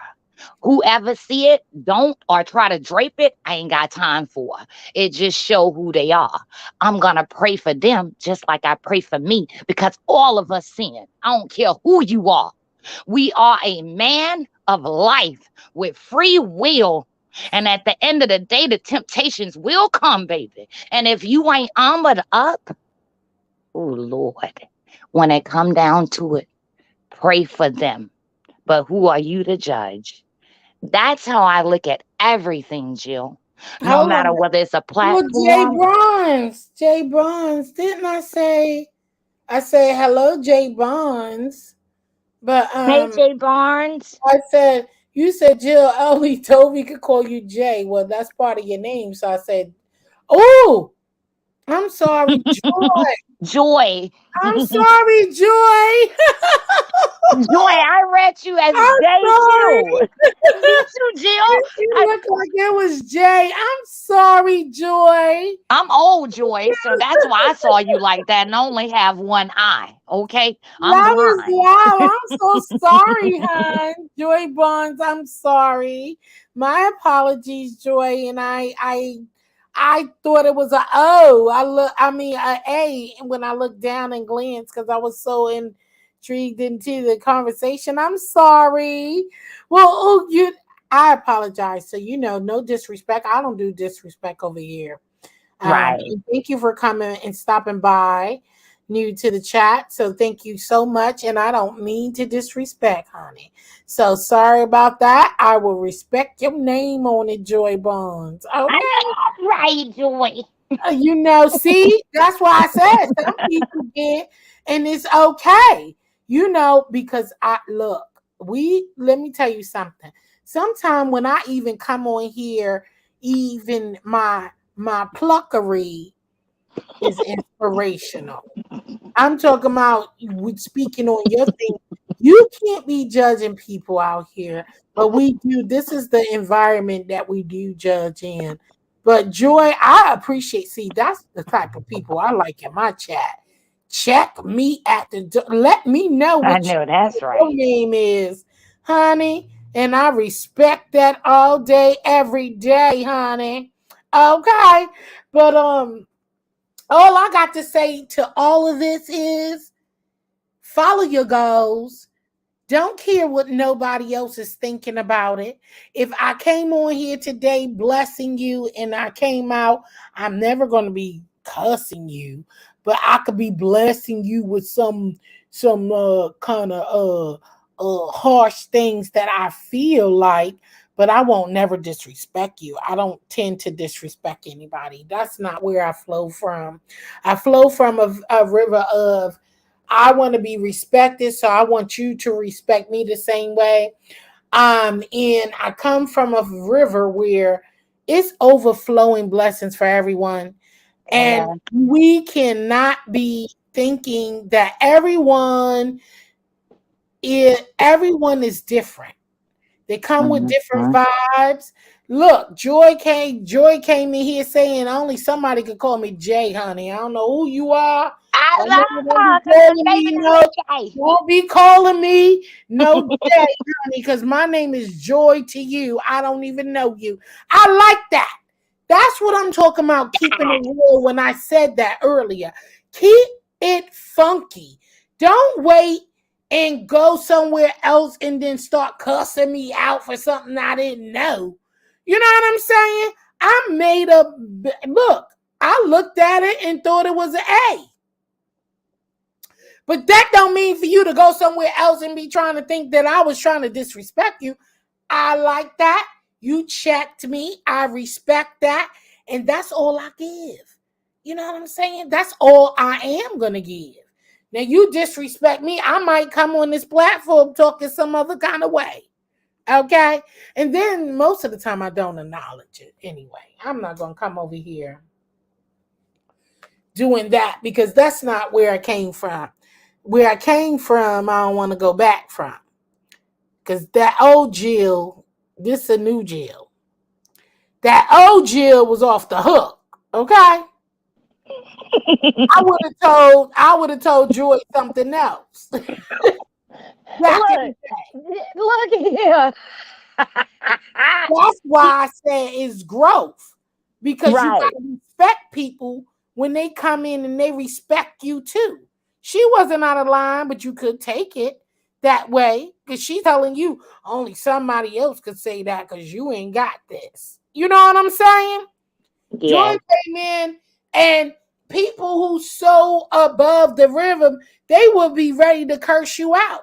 Whoever see it, don't, or try to drape it, I ain't got time for. It just show who they are. I'm going to pray for them just like I pray for me because all of us sin. I don't care who you are. We are a man of life with free will. And at the end of the day, the temptations will come, baby. And if you ain't armored up, oh, Lord, when it come down to it, pray for them. But who are you to judge? That's how I look at everything, Jill. No Hold matter on. whether it's a Well, Jay platform. Bronze. Jay Bronze. Didn't I say hello, Jay Bronze? But Hey, Jay Barnes. I said you said Jill only told me could call you Jay. Well, that's part of your name. So I said, oh, I'm sorry, Joy. Joy. I'm sorry, Joy. Joy, I read you as I'm Jay sorry. too. Me too, Jill. You look like it was Jay. I'm sorry, Joy. I'm old, Joy, so that's why I saw you like that and only have one eye. Okay, I'm That was blind. loud. I'm so sorry, hon. Joy Bonds, I'm sorry. My apologies, Joy. And I thought it was a O. I mean a A when I looked down and glanced because I was so intrigued into the conversation. I'm sorry. Well, oh, I apologize. So no disrespect. I don't do disrespect over here. Right. And thank you for coming and stopping by, new to the chat. So thank you so much. And I don't mean to disrespect, honey. So sorry about that. I will respect your name on it, Joy Bonds. I Okay. know, right, Joy. See, that's why I said some people get, and it's okay. Because I look, let me tell you something. Sometimes when I even come on here, even my pluckery is inspirational. I'm talking about with speaking on your thing. You can't be judging people out here, but we do. This is the environment that we do judge in. But Joy, I appreciate. See, that's the type of people I like in my chat. Check me at the door. Let me know I what know that's your right. name is, honey. And I respect that all day, every day, honey. Okay. But all I got to say to all of this is follow your goals. Don't care what nobody else is thinking about it. If I came on here today blessing you and I came out, I'm never going to be cussing you, but I could be blessing you with some kind of harsh things that I feel like, but I won't never disrespect you. I don't tend to disrespect anybody. That's not where I flow from. I flow from a river of I want to be respected, so I want you to respect me the same way. And I come from a river where it's overflowing blessings for everyone. And Amen. we cannot be thinking that everyone is different. They come with different Mhm. vibes. Look, Joy came in here saying only somebody could call me Jay, honey. I don't know who you are. I I know you won't be love because my calling me baby name no, is Jay. won't be calling me no Jay, honey, because my name is Joy to you. I don't even know you. I like that. That's what I'm talking about, keeping it real when I said that earlier. Keep it funky. Don't wait and go somewhere else and then start cussing me out for something I didn't know. You know what I'm saying? I made a look. I looked at it and thought it was an A. But that don't mean for you to go somewhere else and be trying to think that I was trying to disrespect you. I like that. You checked me. I respect that. And that's all I give. You know what I'm saying? That's all I am going to give. Now, you disrespect me, I might come on this platform talking some other kind of way. Okay? And then most of the time, I don't acknowledge it anyway. I'm not going to come over here doing that because that's not where I came from. Where I came from, I don't want to go back from. Because that old Jill, this is a new Jill. That old Jill was off the hook. Okay? I would have told Joy something else. Back in the Look, day. look here. That's why I said it's growth. Because you Right. gotta respect people when they come in and they respect you too. She wasn't out of line, but you could take it that way because she's telling you only somebody else could say that because you ain't got this. You know what I'm saying? Joy Yes. came in and people who so above the river, they will be ready to curse you out.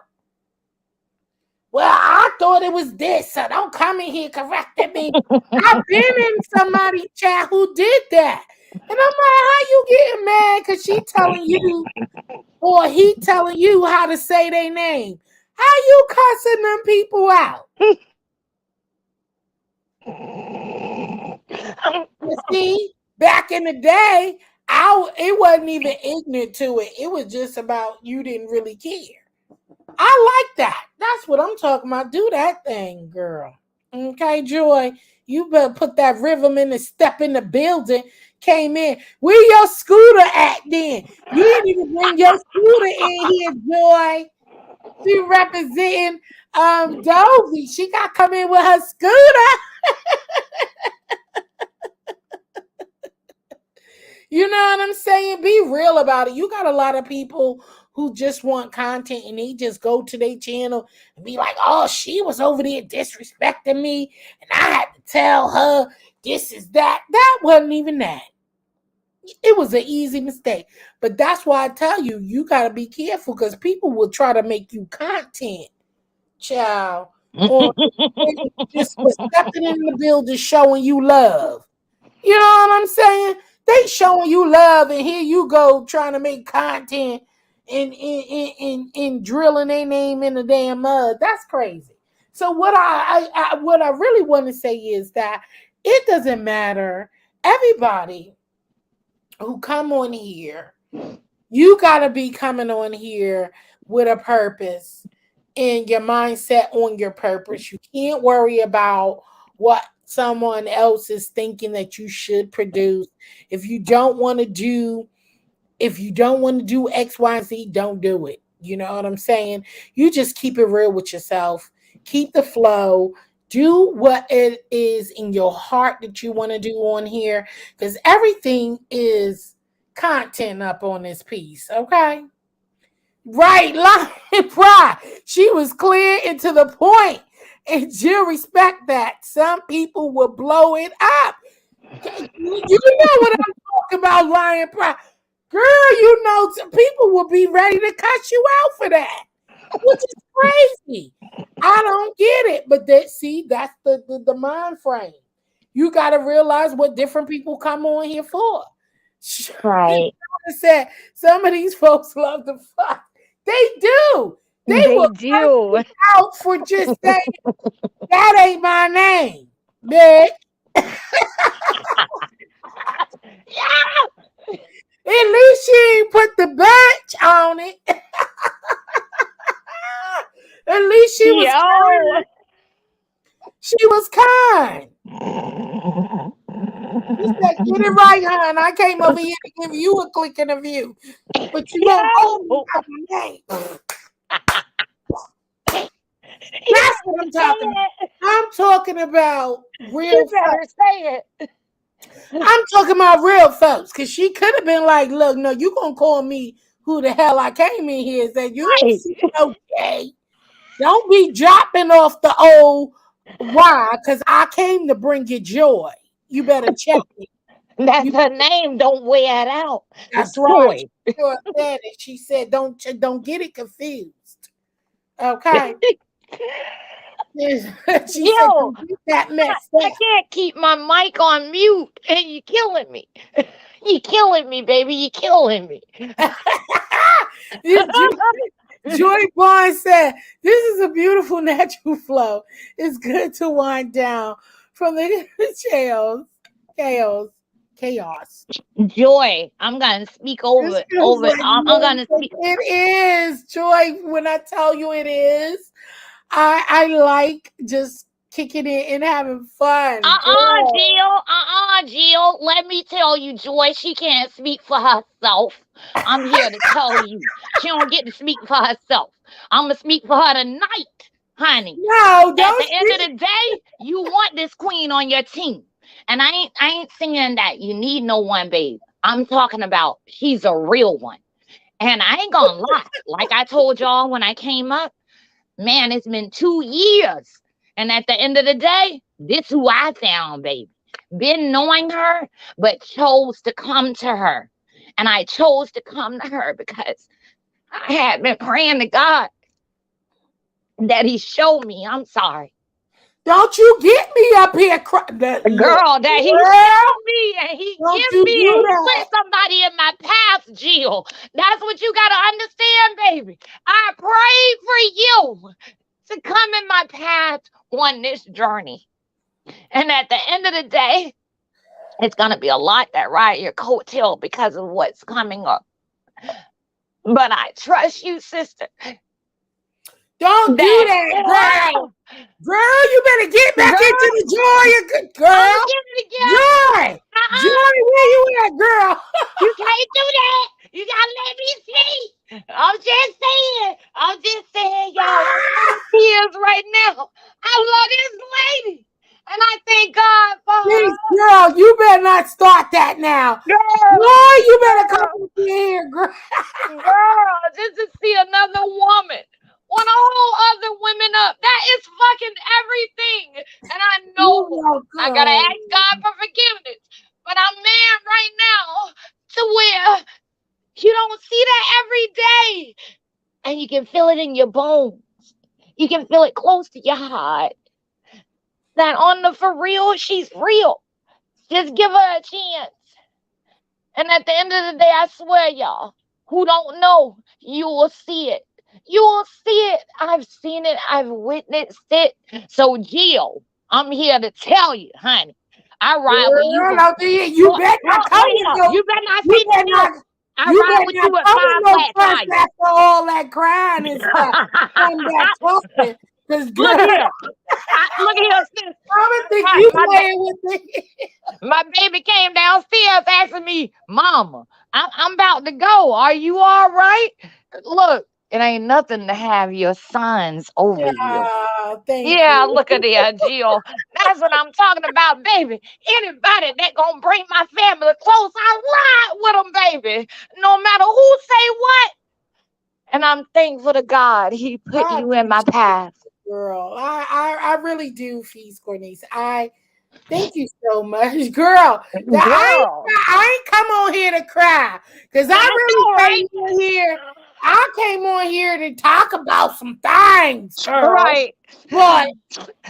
Well, I thought it was this, so don't come in here correcting me. I've been in somebody's chat who did that. And I'm like, how you getting mad because she telling you or he telling you how to say their name? How you cussing them people out? You see, back in the day, It wasn't even ignorant to it. It was just about you didn't really care. I like that. That's what I'm talking about. Do that thing, girl. Okay, Joy. You better put that rhythm in and step in the building. Came in. Where your scooter at then? You didn't even bring your scooter in here, Joy. She representing Dovey. She got to come in with her scooter. You know what I'm saying? Be real about it. You got a lot of people who just want content and they just go to their channel and be like, oh, she was over there disrespecting me and I had to tell her this is that. That wasn't even that. It was an easy mistake. But that's why I tell you, you got to be careful because people will try to make you content, child, or just for stepping in the building showing you love. You know what I'm saying? They showing you love, and here you go trying to make content and drilling their name in the damn mud. That's crazy. So what what I really want to say is that it doesn't matter. Everybody who come on here, you gotta be coming on here with a purpose and your mindset on your purpose. You can't worry about what someone else is thinking that you should produce. If you don't want to do X, Y, and Z, don't do it. You know what I'm saying? You just keep it real with yourself. Keep the flow. Do what it is in your heart that you want to do on here. Because everything is content up on this piece. Okay? Right, Lion Pride. She was clear and to the point. And you respect that. Some people will blow it up. You know what I'm talking about, Lion Pride. Girl, you know, people will be ready to cut you out for that, which is crazy. I don't get it. But that's the mind frame. You got to realize what different people come on here for. Right. Said some of these folks love to fuck. They do. They They will cut do. you out for just saying that ain't my name, bitch. Yeah. At least she ain't put the bitch on it. At least she was Yo. kind. She was kind. She said, get it right, hon. I came over here to give you a click and a view. But you won't Yo. got my name. That's what I'm talking about. I'm talking about real You folks. better say it. I'm talking about real folks. Because she could have been like, look, no, you going to call me who the hell I came in here and said, you ain't Right. see no gay. Don't be dropping off the old why, because I came to bring you joy. You better check me. That's You, her name. Don't wear it out. that's It's right. joy. She sure said it. She said, don't get it confused. Okay. She said, Yo, don't get that messed I up. can't keep my mic on mute, and you killing me. You killing me, baby. You killing me. Joy Barnes said, this is a beautiful natural flow. It's good to wind down from the chaos. Chaos. Joy. I'm gonna speak This over feels over. like I'm gonna music. speak. It is joy when I tell you it is. I like just kicking it and having fun. Girl. Jill. Let me tell you, Joy, she can't speak for herself. I'm here to tell you. She don't get to speak for herself. I'm going to speak for her tonight, honey. No, At don't the end of speak. the day, you want this queen on your team. And I ain't saying that you need no one, babe. I'm talking about she's a real one. And I ain't gonna lie. Like I told y'all when I came up, man, it's been 2 years. And at the end of the day, this who I found, baby. Been knowing her, but chose to come to her. And I chose to come to her because I had been praying to God that He showed me. I'm sorry. Don't you get me up here. Look, Girl, that He girl, showed me and He don't give you me and do He that. put somebody in my path, Jill. That's what you got to understand, baby. I prayed for you to come in my path on this journey. And at the end of the day, It's gonna be a lot that ride your coattail because of what's coming up. But I trust you, sister. Don't do That that, girl. girl, Girl, you better get back into girl, the joy, good I'm girl. giving it again. Joy. Uh-uh. Joy, where you at, girl? You can't do that. You gotta let me see. I'm just saying. I'm just saying, y'all. I'm in tears right now. I love this lady. And I thank God for her. Please, girl, you better not start that now. Girl, Boy, you better come girl, up here, girl. girl, just to see another woman. Want a whole other women up. That is fucking everything. And I You're know I gotta welcome. ask God for forgiveness. But I'm mad right now to where you don't see that every day. And you can feel it in your bones. You can feel it close to your heart. That on the for real, she's real. Just give her a chance. And at the end of the day, I swear, y'all, who don't know, you will see it. You will see it. I've seen it. I've witnessed it. So, Jill, I'm here to tell you, honey. I ride with you. Girl, no, you better not come with no. You better not You see me better not. milk. I You ride better with not you with come with 5 no flat first tires. after all that crying and stuff. Come back talking, cause girl, Look here. Look here, sis. I don't think you My, playing with me. my baby came downstairs asking me, Mama, I'm about to go. Are you all right? Look, it ain't nothing to have your sons over you. Yeah, thank Yeah, you. look at there, Jill. That's what I'm talking about, baby. Anybody that gonna bring my family close, I ride with them, baby. No matter who say what. And I'm thankful to God He put I you in my appreciate path. it, girl. I really do, Feast Cornice. I thank you so much, girl. Girl, I ain't come on here to cry, cause I I really know, right? came on here. I came on here to talk about some things, girl. Right, But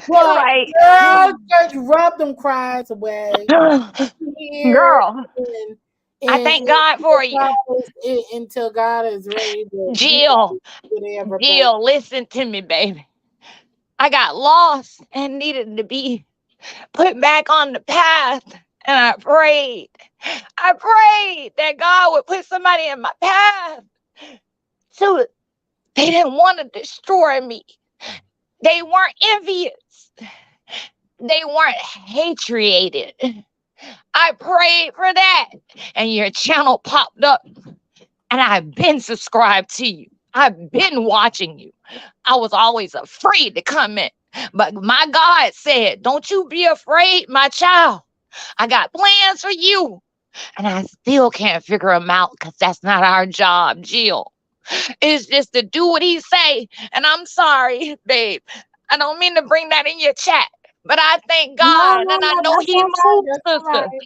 right. girl, just rub them cries away. Here Girl, and, I and thank God for you. until God is ready to do Jill, whatever. But Jill, listen to me, baby. I got lost and needed to be put back on the path. And I prayed. I prayed that God would put somebody in my path. So they didn't want to destroy me. They weren't envious. They weren't hatriated. I prayed for that. And your channel popped up. And I've been subscribed to you. I've been watching you. I was always afraid to come in. But my God said, don't you be afraid, my child. I got plans for you. And I still can't figure them out because that's not our job, Jill. It's just to do what he say. And I'm sorry, babe. I don't mean to bring that in your chat. But I thank no, God. no, And I no, know that's he okay. moved, That's all sister. right.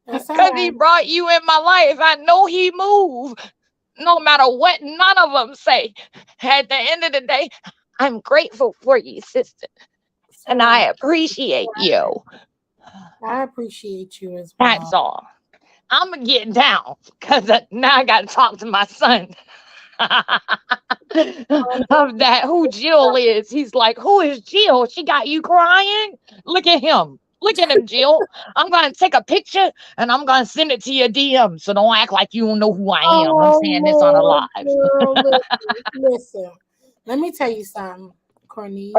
That's all Because he right. brought you in my life. I know he moved. No matter what none of them say. At the end of the day, I'm grateful for you, sister. It's all And I right. appreciate you. I appreciate you as That's well. all. I'm going to get down because now I got to talk to my son. Of that, who Jill is. He's like, who is Jill? She got you crying? Look at him. Look at him, Jill. I'm going to take a picture and I'm going to send it to your DM. So don't act like you don't know who I am. I'm Oh saying this on a Lord, live. girl, listen. Let me tell you something, Cornice.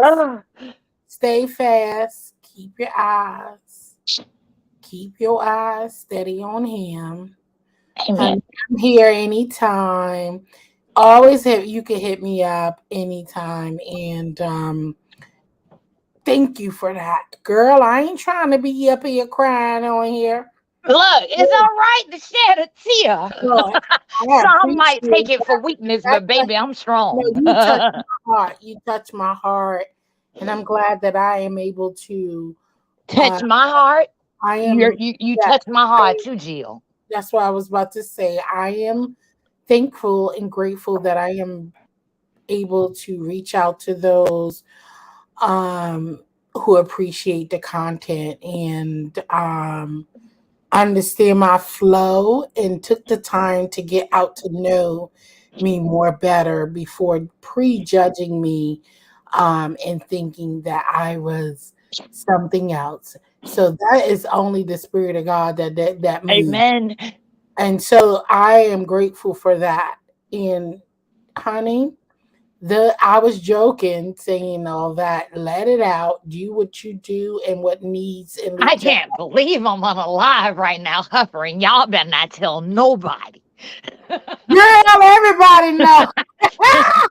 Stay fast. Keep your eyes steady on him. Amen. I'm here anytime. Always you can hit me up anytime. And thank you for that. Girl, I ain't trying to be up here crying on here. Look, it's all right to shed a tear. Lord, I Some might take appreciate it for weakness, that. but baby, I'm No, strong. you touch my heart. You touch my heart. And I'm glad that I am able to Touch my heart. I am You yeah, touch my heart too, Jill. that's what I was about to say. I am thankful and grateful that I am able to reach out to those who appreciate the content and understand my flow and took the time to get out to know me more better before prejudging me and thinking that I was something else. So that is only the spirit of God that moves. Amen. And so I am grateful for that. And honey, I was joking, saying all that. Let it out. Do what you do and what needs and I leave that. can't believe I'm on a live right now, hovering. Y'all better not tell nobody. Girl, everybody know.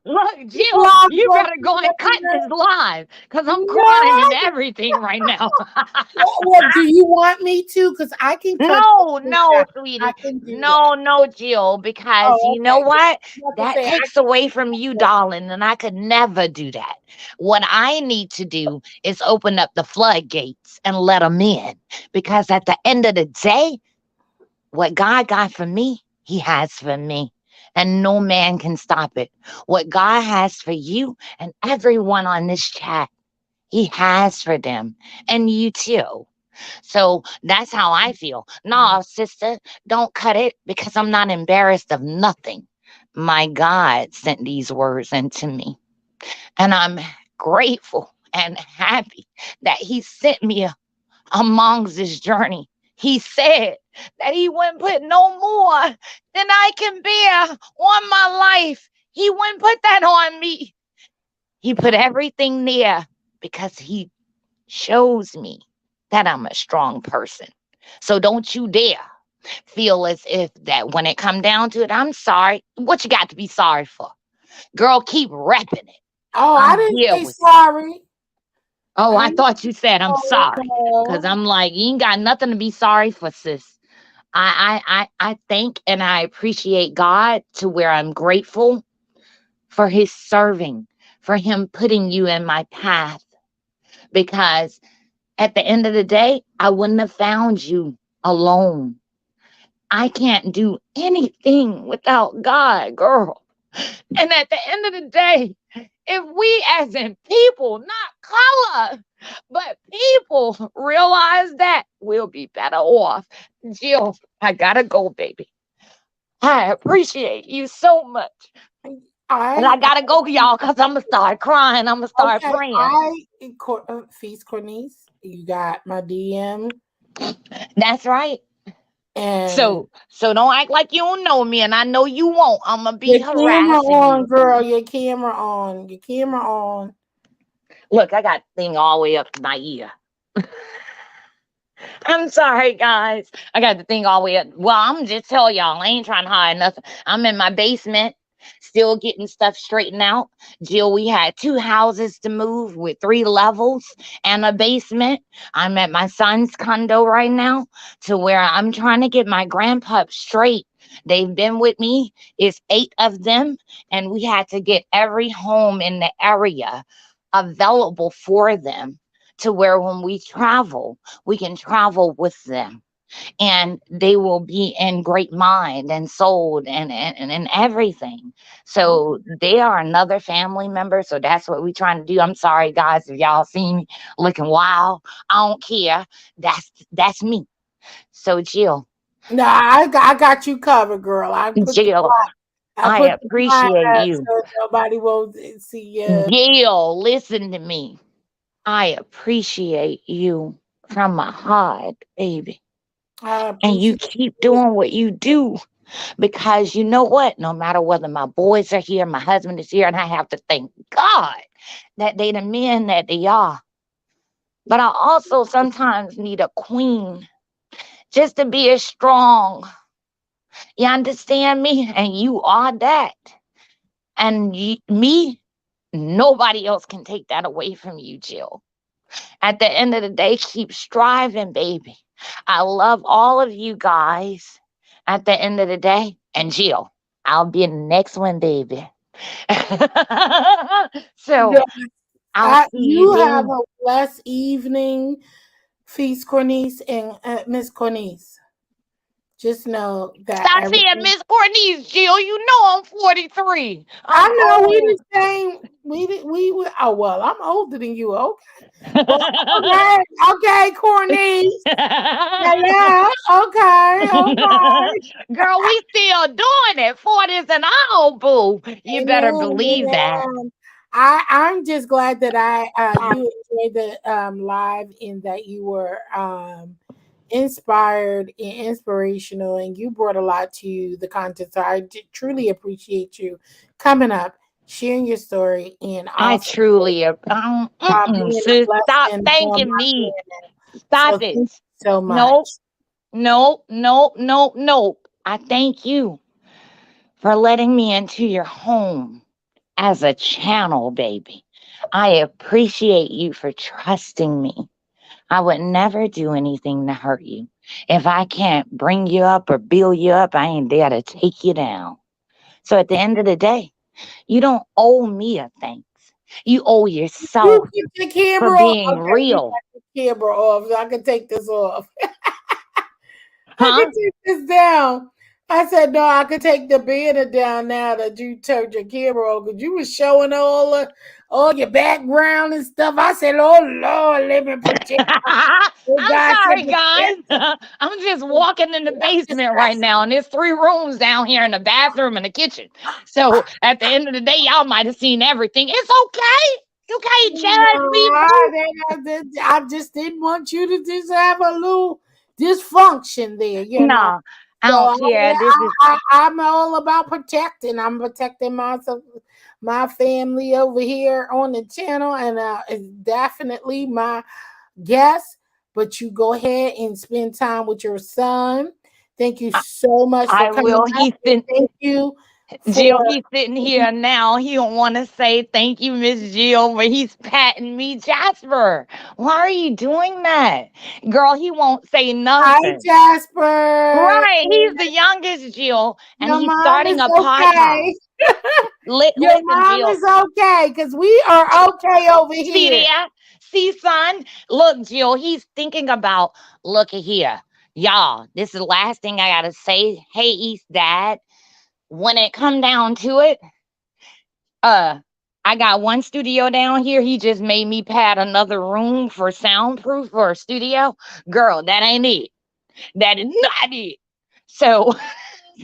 Look, Jill, Live you for better go and cut this live because I'm crying and no. everything right now. Well, do you want me to? Because I can cut No, this down. no, I sweetie. can do that. No, no, Jill, because Oh, you know okay. 'Cause what? I was about to That say I takes away from you, darling, and I could never do that. What I need to do is open up the floodgates and let them in. Because at the end of the day, what God got for me, He has for me. And no man can stop it. What God has for you and everyone on this chat, He has for them. And you too. So that's how I feel. No, sister, don't cut it because I'm not embarrassed of nothing. My God sent these words into me. And I'm grateful and happy that He sent me amongst this journey. He said that He wouldn't put no more than I can bear on my life. He wouldn't put that on me. He put everything there because He shows me that I'm a strong person. So don't you dare feel as if that when it come down to it, I'm sorry. What you got to be sorry for? Girl, keep repping it. oh, I I'm didn't here say with you. sorry. Oh, I I thought you said I'm know, sorry. Cause no. I'm like, you ain't got nothing to be sorry for, sis. I thank and I appreciate God to where I'm grateful for His serving, for Him putting you in my path. Because at the end of the day, I wouldn't have found you alone. I can't do anything without God, girl. And at the end of the day, if we as in people, not color, but people realize that, we'll be better off. Jill, I gotta go, baby. I appreciate you so much. And I I gotta go, y'all, because I'm gonna start crying. I'm gonna start okay. praying. Feast Cornice. You got my DM That's right. and So don't act like you don't know me, and I know you won't. I'm gonna be your camera harassing on, you. girl. Your camera on. Your camera on. Look, I got the thing all the way up to my ear. I'm sorry, guys. I got the thing all the way up. Well, I'm just tell y'all, I ain't trying to hide nothing. I'm in my basement, still getting stuff straightened out. Jill, we had 2 houses to move with 3 levels and a basement. I'm at my son's condo right now to where I'm trying to get my grandpup straight. They've been with me. It's 8 of them, and we had to get every home in the area available for them to where when we travel, we can travel with them and they will be in great mind and soul and everything. So they are another family member. So that's what we're trying to do. I'm sorry, guys, if y'all see me looking wild. I don't care. That's me. So Jill, Nah, I got you covered, girl. Jill, I I put the blind appreciate up you. so nobody will see you. Jill, listen to me. I appreciate you from my heart, baby. I And you appreciate keep it. doing what you do because you know what? No matter whether my boys are here, my husband is here, and I have to thank God that they the men that they are. But I also sometimes need a queen just to be as strong. You understand me? And you are that. And me, nobody else can take that away from you, Jill. At the end of the day, keep striving, baby. I love all of you guys at the end of the day. And Jill, I'll be in the next one, baby. Yeah, So I'll see you you have then. a blessed evening, Feast Cornice and Miss Cornice. Just know that Stop saying everything. Miss Cornelius, Jill. You know I'm 43. I I'm know we old. the same. We were. Oh well, I'm older than you. Okay. Well, okay, okay, Cornice. Yeah, okay, okay. Girl, we still doing it. 40s and all, boo. You better Amen, believe that. amen. I'm just glad that you enjoyed the live and that you were inspired and inspirational, and you brought a lot to the content. So truly appreciate you coming up, sharing your story, and I also truly, being a sis, stop blessing on thanking my me. channel. So Stop thank it. you so Nope, much. nope, nope, nope, nope. I thank you for letting me into your home as a channel, baby. I appreciate you for trusting me. I would never do anything to hurt you. If I can't bring you up or build you up, I ain't there to take you down. So at the end of the day, you don't owe me a thanks. You owe You yourself put the for camera off. being Okay, you real. got the camera off. So I can take this off. I Huh? can take this down. I said, no, I could take the banner down now that you turned your camera on because you was showing all your background and stuff. I said, oh Lord, let me protect. Oh I'm God said sorry, protect. guys. I'm just walking in the I'm just basement right messing. now, and there's 3 rooms down here in the bathroom and the kitchen. So at the end of the day, y'all might have seen everything. It's okay. You can't judge me, No, boo. I just didn't want you to just have a little dysfunction there, you know. No, I So don't care. This is I'm all about protecting. I'm protecting myself, my family over here on the channel, and it's definitely my guest. But you go ahead and spend time with your son. Thank you I, so much for I coming will. up, He's and sitting, thank you Jill. for. He's sitting here now. He don't want to say thank you, Miss Jill, but he's patting me, Jasper. Why are you doing that, girl? He won't say Hi, nothing. Jasper. Right. He's the youngest, Jill, and Your he's mom starting is a okay. podcast. Your Listen, mom Jill. is okay because we are okay over See here. there? See, son? Look, Jill, he's thinking about, look at here. Y'all, this is the last thing I gotta say. Hey, East Dad, when it come down to it, uh, I got one studio down here. He just made me pad another room for soundproof for a studio. Girl, that ain't it. That is not it. So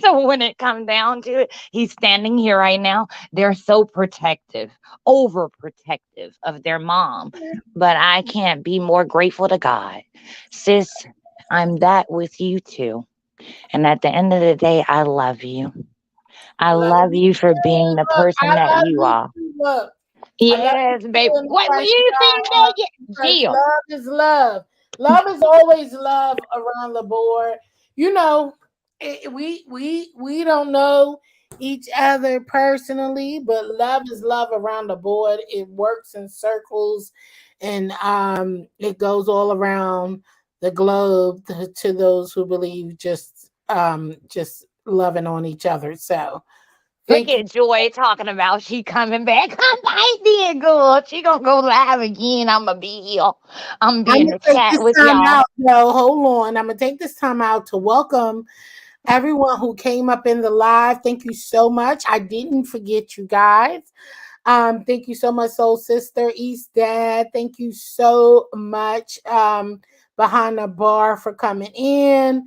so when it comes down to it, he's standing here right now. They're so protective, overprotective of their mom. But I can't be more grateful to God. Sis, I'm that with you too. And at the end of the day, I love you. I Love love you you for too. being the Look, I person that love you you are. too. Look, I love you Yes, too babe. in What were Christ you saying God that yet? because Jill? love is love. Love is always love around the board. You know, we don't know each other personally, but love is love around the board. It works in circles, and it goes all around the globe to those who believe just loving on each other. So Look thank you. at Joy talking about she coming back. Come back then, girl. She gonna go live again. I'ma be here. I'm be I'm in gonna the take chat this with time y'all. out, though. Hold on. I'm gonna take this time out to welcome everyone who came up in the live. Thank you so much. I didn't forget you guys. Thank you so much, Soul Sister, East Dad. Thank you so much, behind the bar for coming in.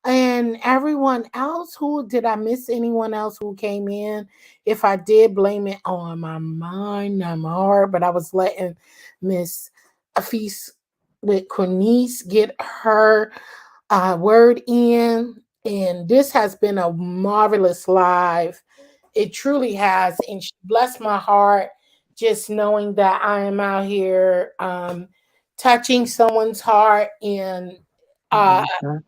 And everyone else, who did I miss? Anyone else who came in? If I did, blame it on my mind, not my heart. But I was letting Miss Afis with Cornish get her word in. And this has been a marvelous live. It truly has. And she blessed my heart just knowing that I am out here touching someone's heart and uh, Mhm.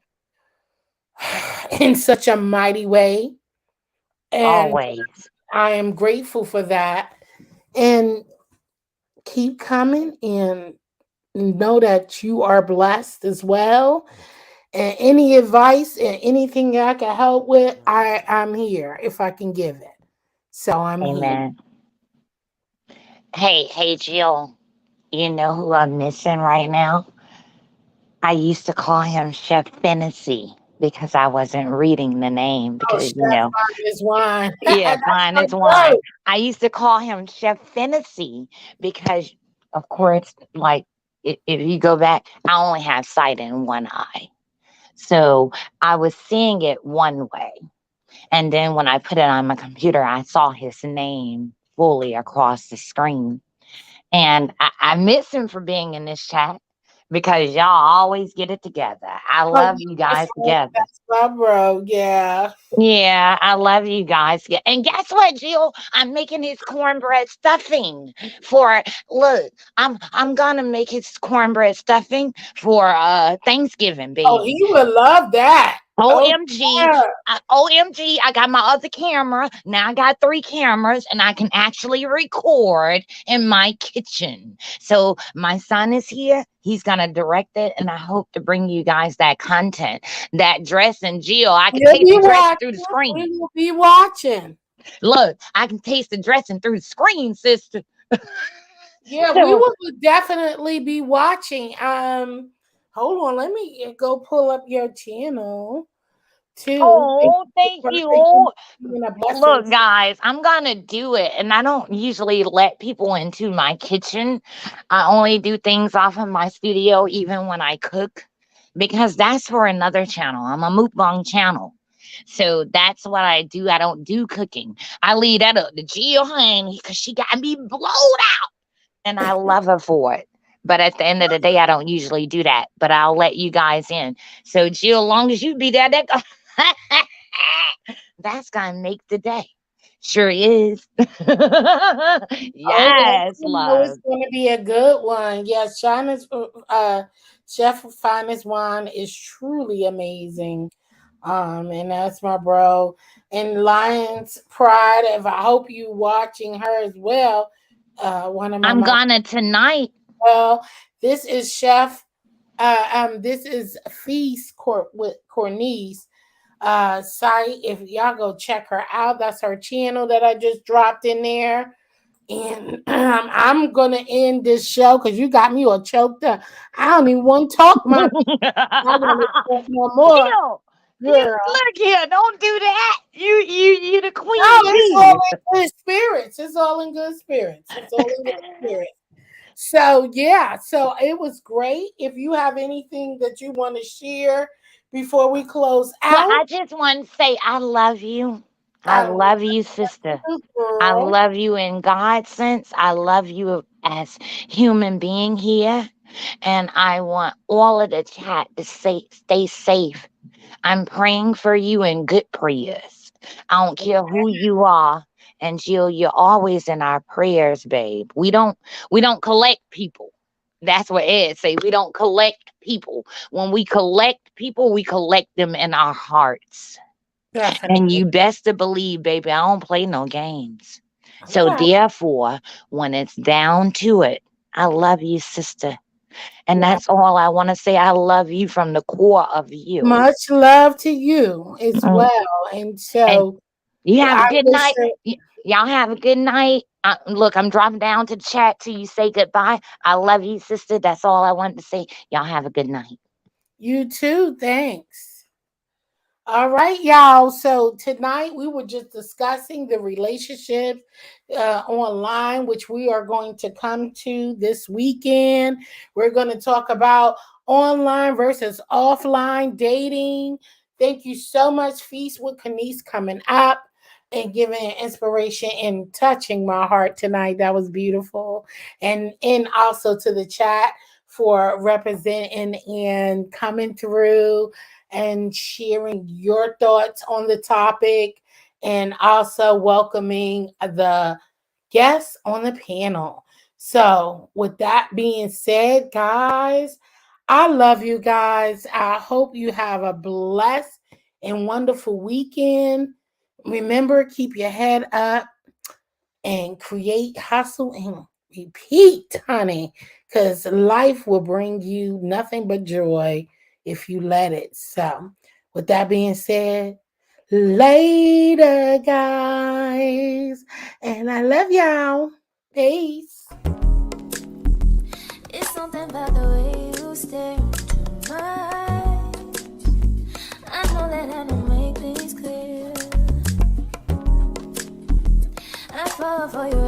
in such a mighty way. And Always. I am grateful for that. And keep coming and know that you are blessed as well. And any advice and anything I can help with, I'm here if I can give it. So I'm here. Amen. Hey, Jill. You know who I'm missing right now? I used to call him Chef Fantasy because I wasn't reading the name Oh, because, chef on this wine. yeah, That's fine, my it's wine. joke. I used to call him Chef Fantasy because, of course, like if you go back, I only have sight in one eye. So I was seeing it one way. And then when I put it on my computer, I saw his name, fully across the screen. And I miss him for being in this chat because y'all always get it together. I Oh, love you guys yeah, together. that's my bro. Yeah. Yeah, I love you guys. Yeah. And guess what, Jill? I'm making his cornbread stuffing for look, I'm gonna make his cornbread stuffing for Thanksgiving, Oh, baby. he would love that. Oh, OMG, yeah. OMG, I got my other camera. Now I got three cameras and I can actually record in my kitchen. So my son is here. He's going to direct it. And I hope to bring you guys that content, that dress. And Jill, I can We'll taste be the dressing through the watching. screen. We will be watching. Look, I can taste the dressing through the screen, sister. Yeah, we So, will definitely be watching. Hold on, let me go pull up your channel too. oh, thank you. Look, Blessings. guys, I'm gonna do it, and I don't usually let people into my kitchen. I only do things off of my studio, even when I cook, because that's for another channel. I'm a mukbang channel, so that's what I do. I don't do cooking. I leave that up to Jill Honey because she got me blowed out, and I love her for it. But at the end of the day, I don't usually do that. But I'll let you guys in. So, Jill, long as you be there, that that's gonna make the day. Sure is. Oh, yeah, Yes, I know it's love. going to be a good one. Yes, China's Chef Finest Wine is truly amazing. And that's my bro. And Lion's Pride. If I hope you watching her as well. One of I'm my gonna tonight. well, this is Chef. This is Feast Court with Cornish site. If y'all go check her out, that's her channel that I just dropped in there. And I'm gonna end this show because you got me all choked up. I don't even want to talk my. I want to talk no more, Jill, you girl. look here. Don't do that. You the No, queen it's all bee. in good spirits. It's all in good spirits. It's all in good spirits. So yeah, so it was great. If you have anything that you want to share before we close Well, out, I just want to say I love you. I I love love you, sister. you, I girl. love you in God's sense. I love you as human being here. And I want all of the chat to stay safe. I'm praying for you in good prayers. I don't care who you are. And Jill, you're always in our prayers, babe. We don't collect people. That's what Ed say. We don't collect people. When we collect people, we collect them in our hearts. And Definitely. you best to believe, baby, I don't play no games. So Okay. therefore, when it's down to it, I love you, sister. And Wow. that's all I want to say. I love you from the core of you. Much love to you as Mm. well. And And so you have a I good wish night. Y'all have a good night. Look, I'm dropping down to the chat till you say goodbye. I love you, sister. That's all I wanted to say. Y'all have a good night. you too. Thanks. All right, y'all. So tonight we were just discussing the relationships online, which we are going to come to this weekend. We're going to talk about online versus offline dating. Thank you so much, Feast with Kanice, coming up and giving inspiration and touching my heart tonight. That was beautiful. And also to the chat for representing and coming through and sharing your thoughts on the topic, and also welcoming the guests on the panel. So, with that being said, guys, I love you guys. I hope you have a blessed and wonderful weekend. Remember, keep your head up and create, hustle, and repeat, honey, because life will bring you nothing but joy if you let it. So, with that being said, later, guys, and I love y'all. Peace. It's something about the way you stare into my eyes. I know that I don't make things clear. I fall for your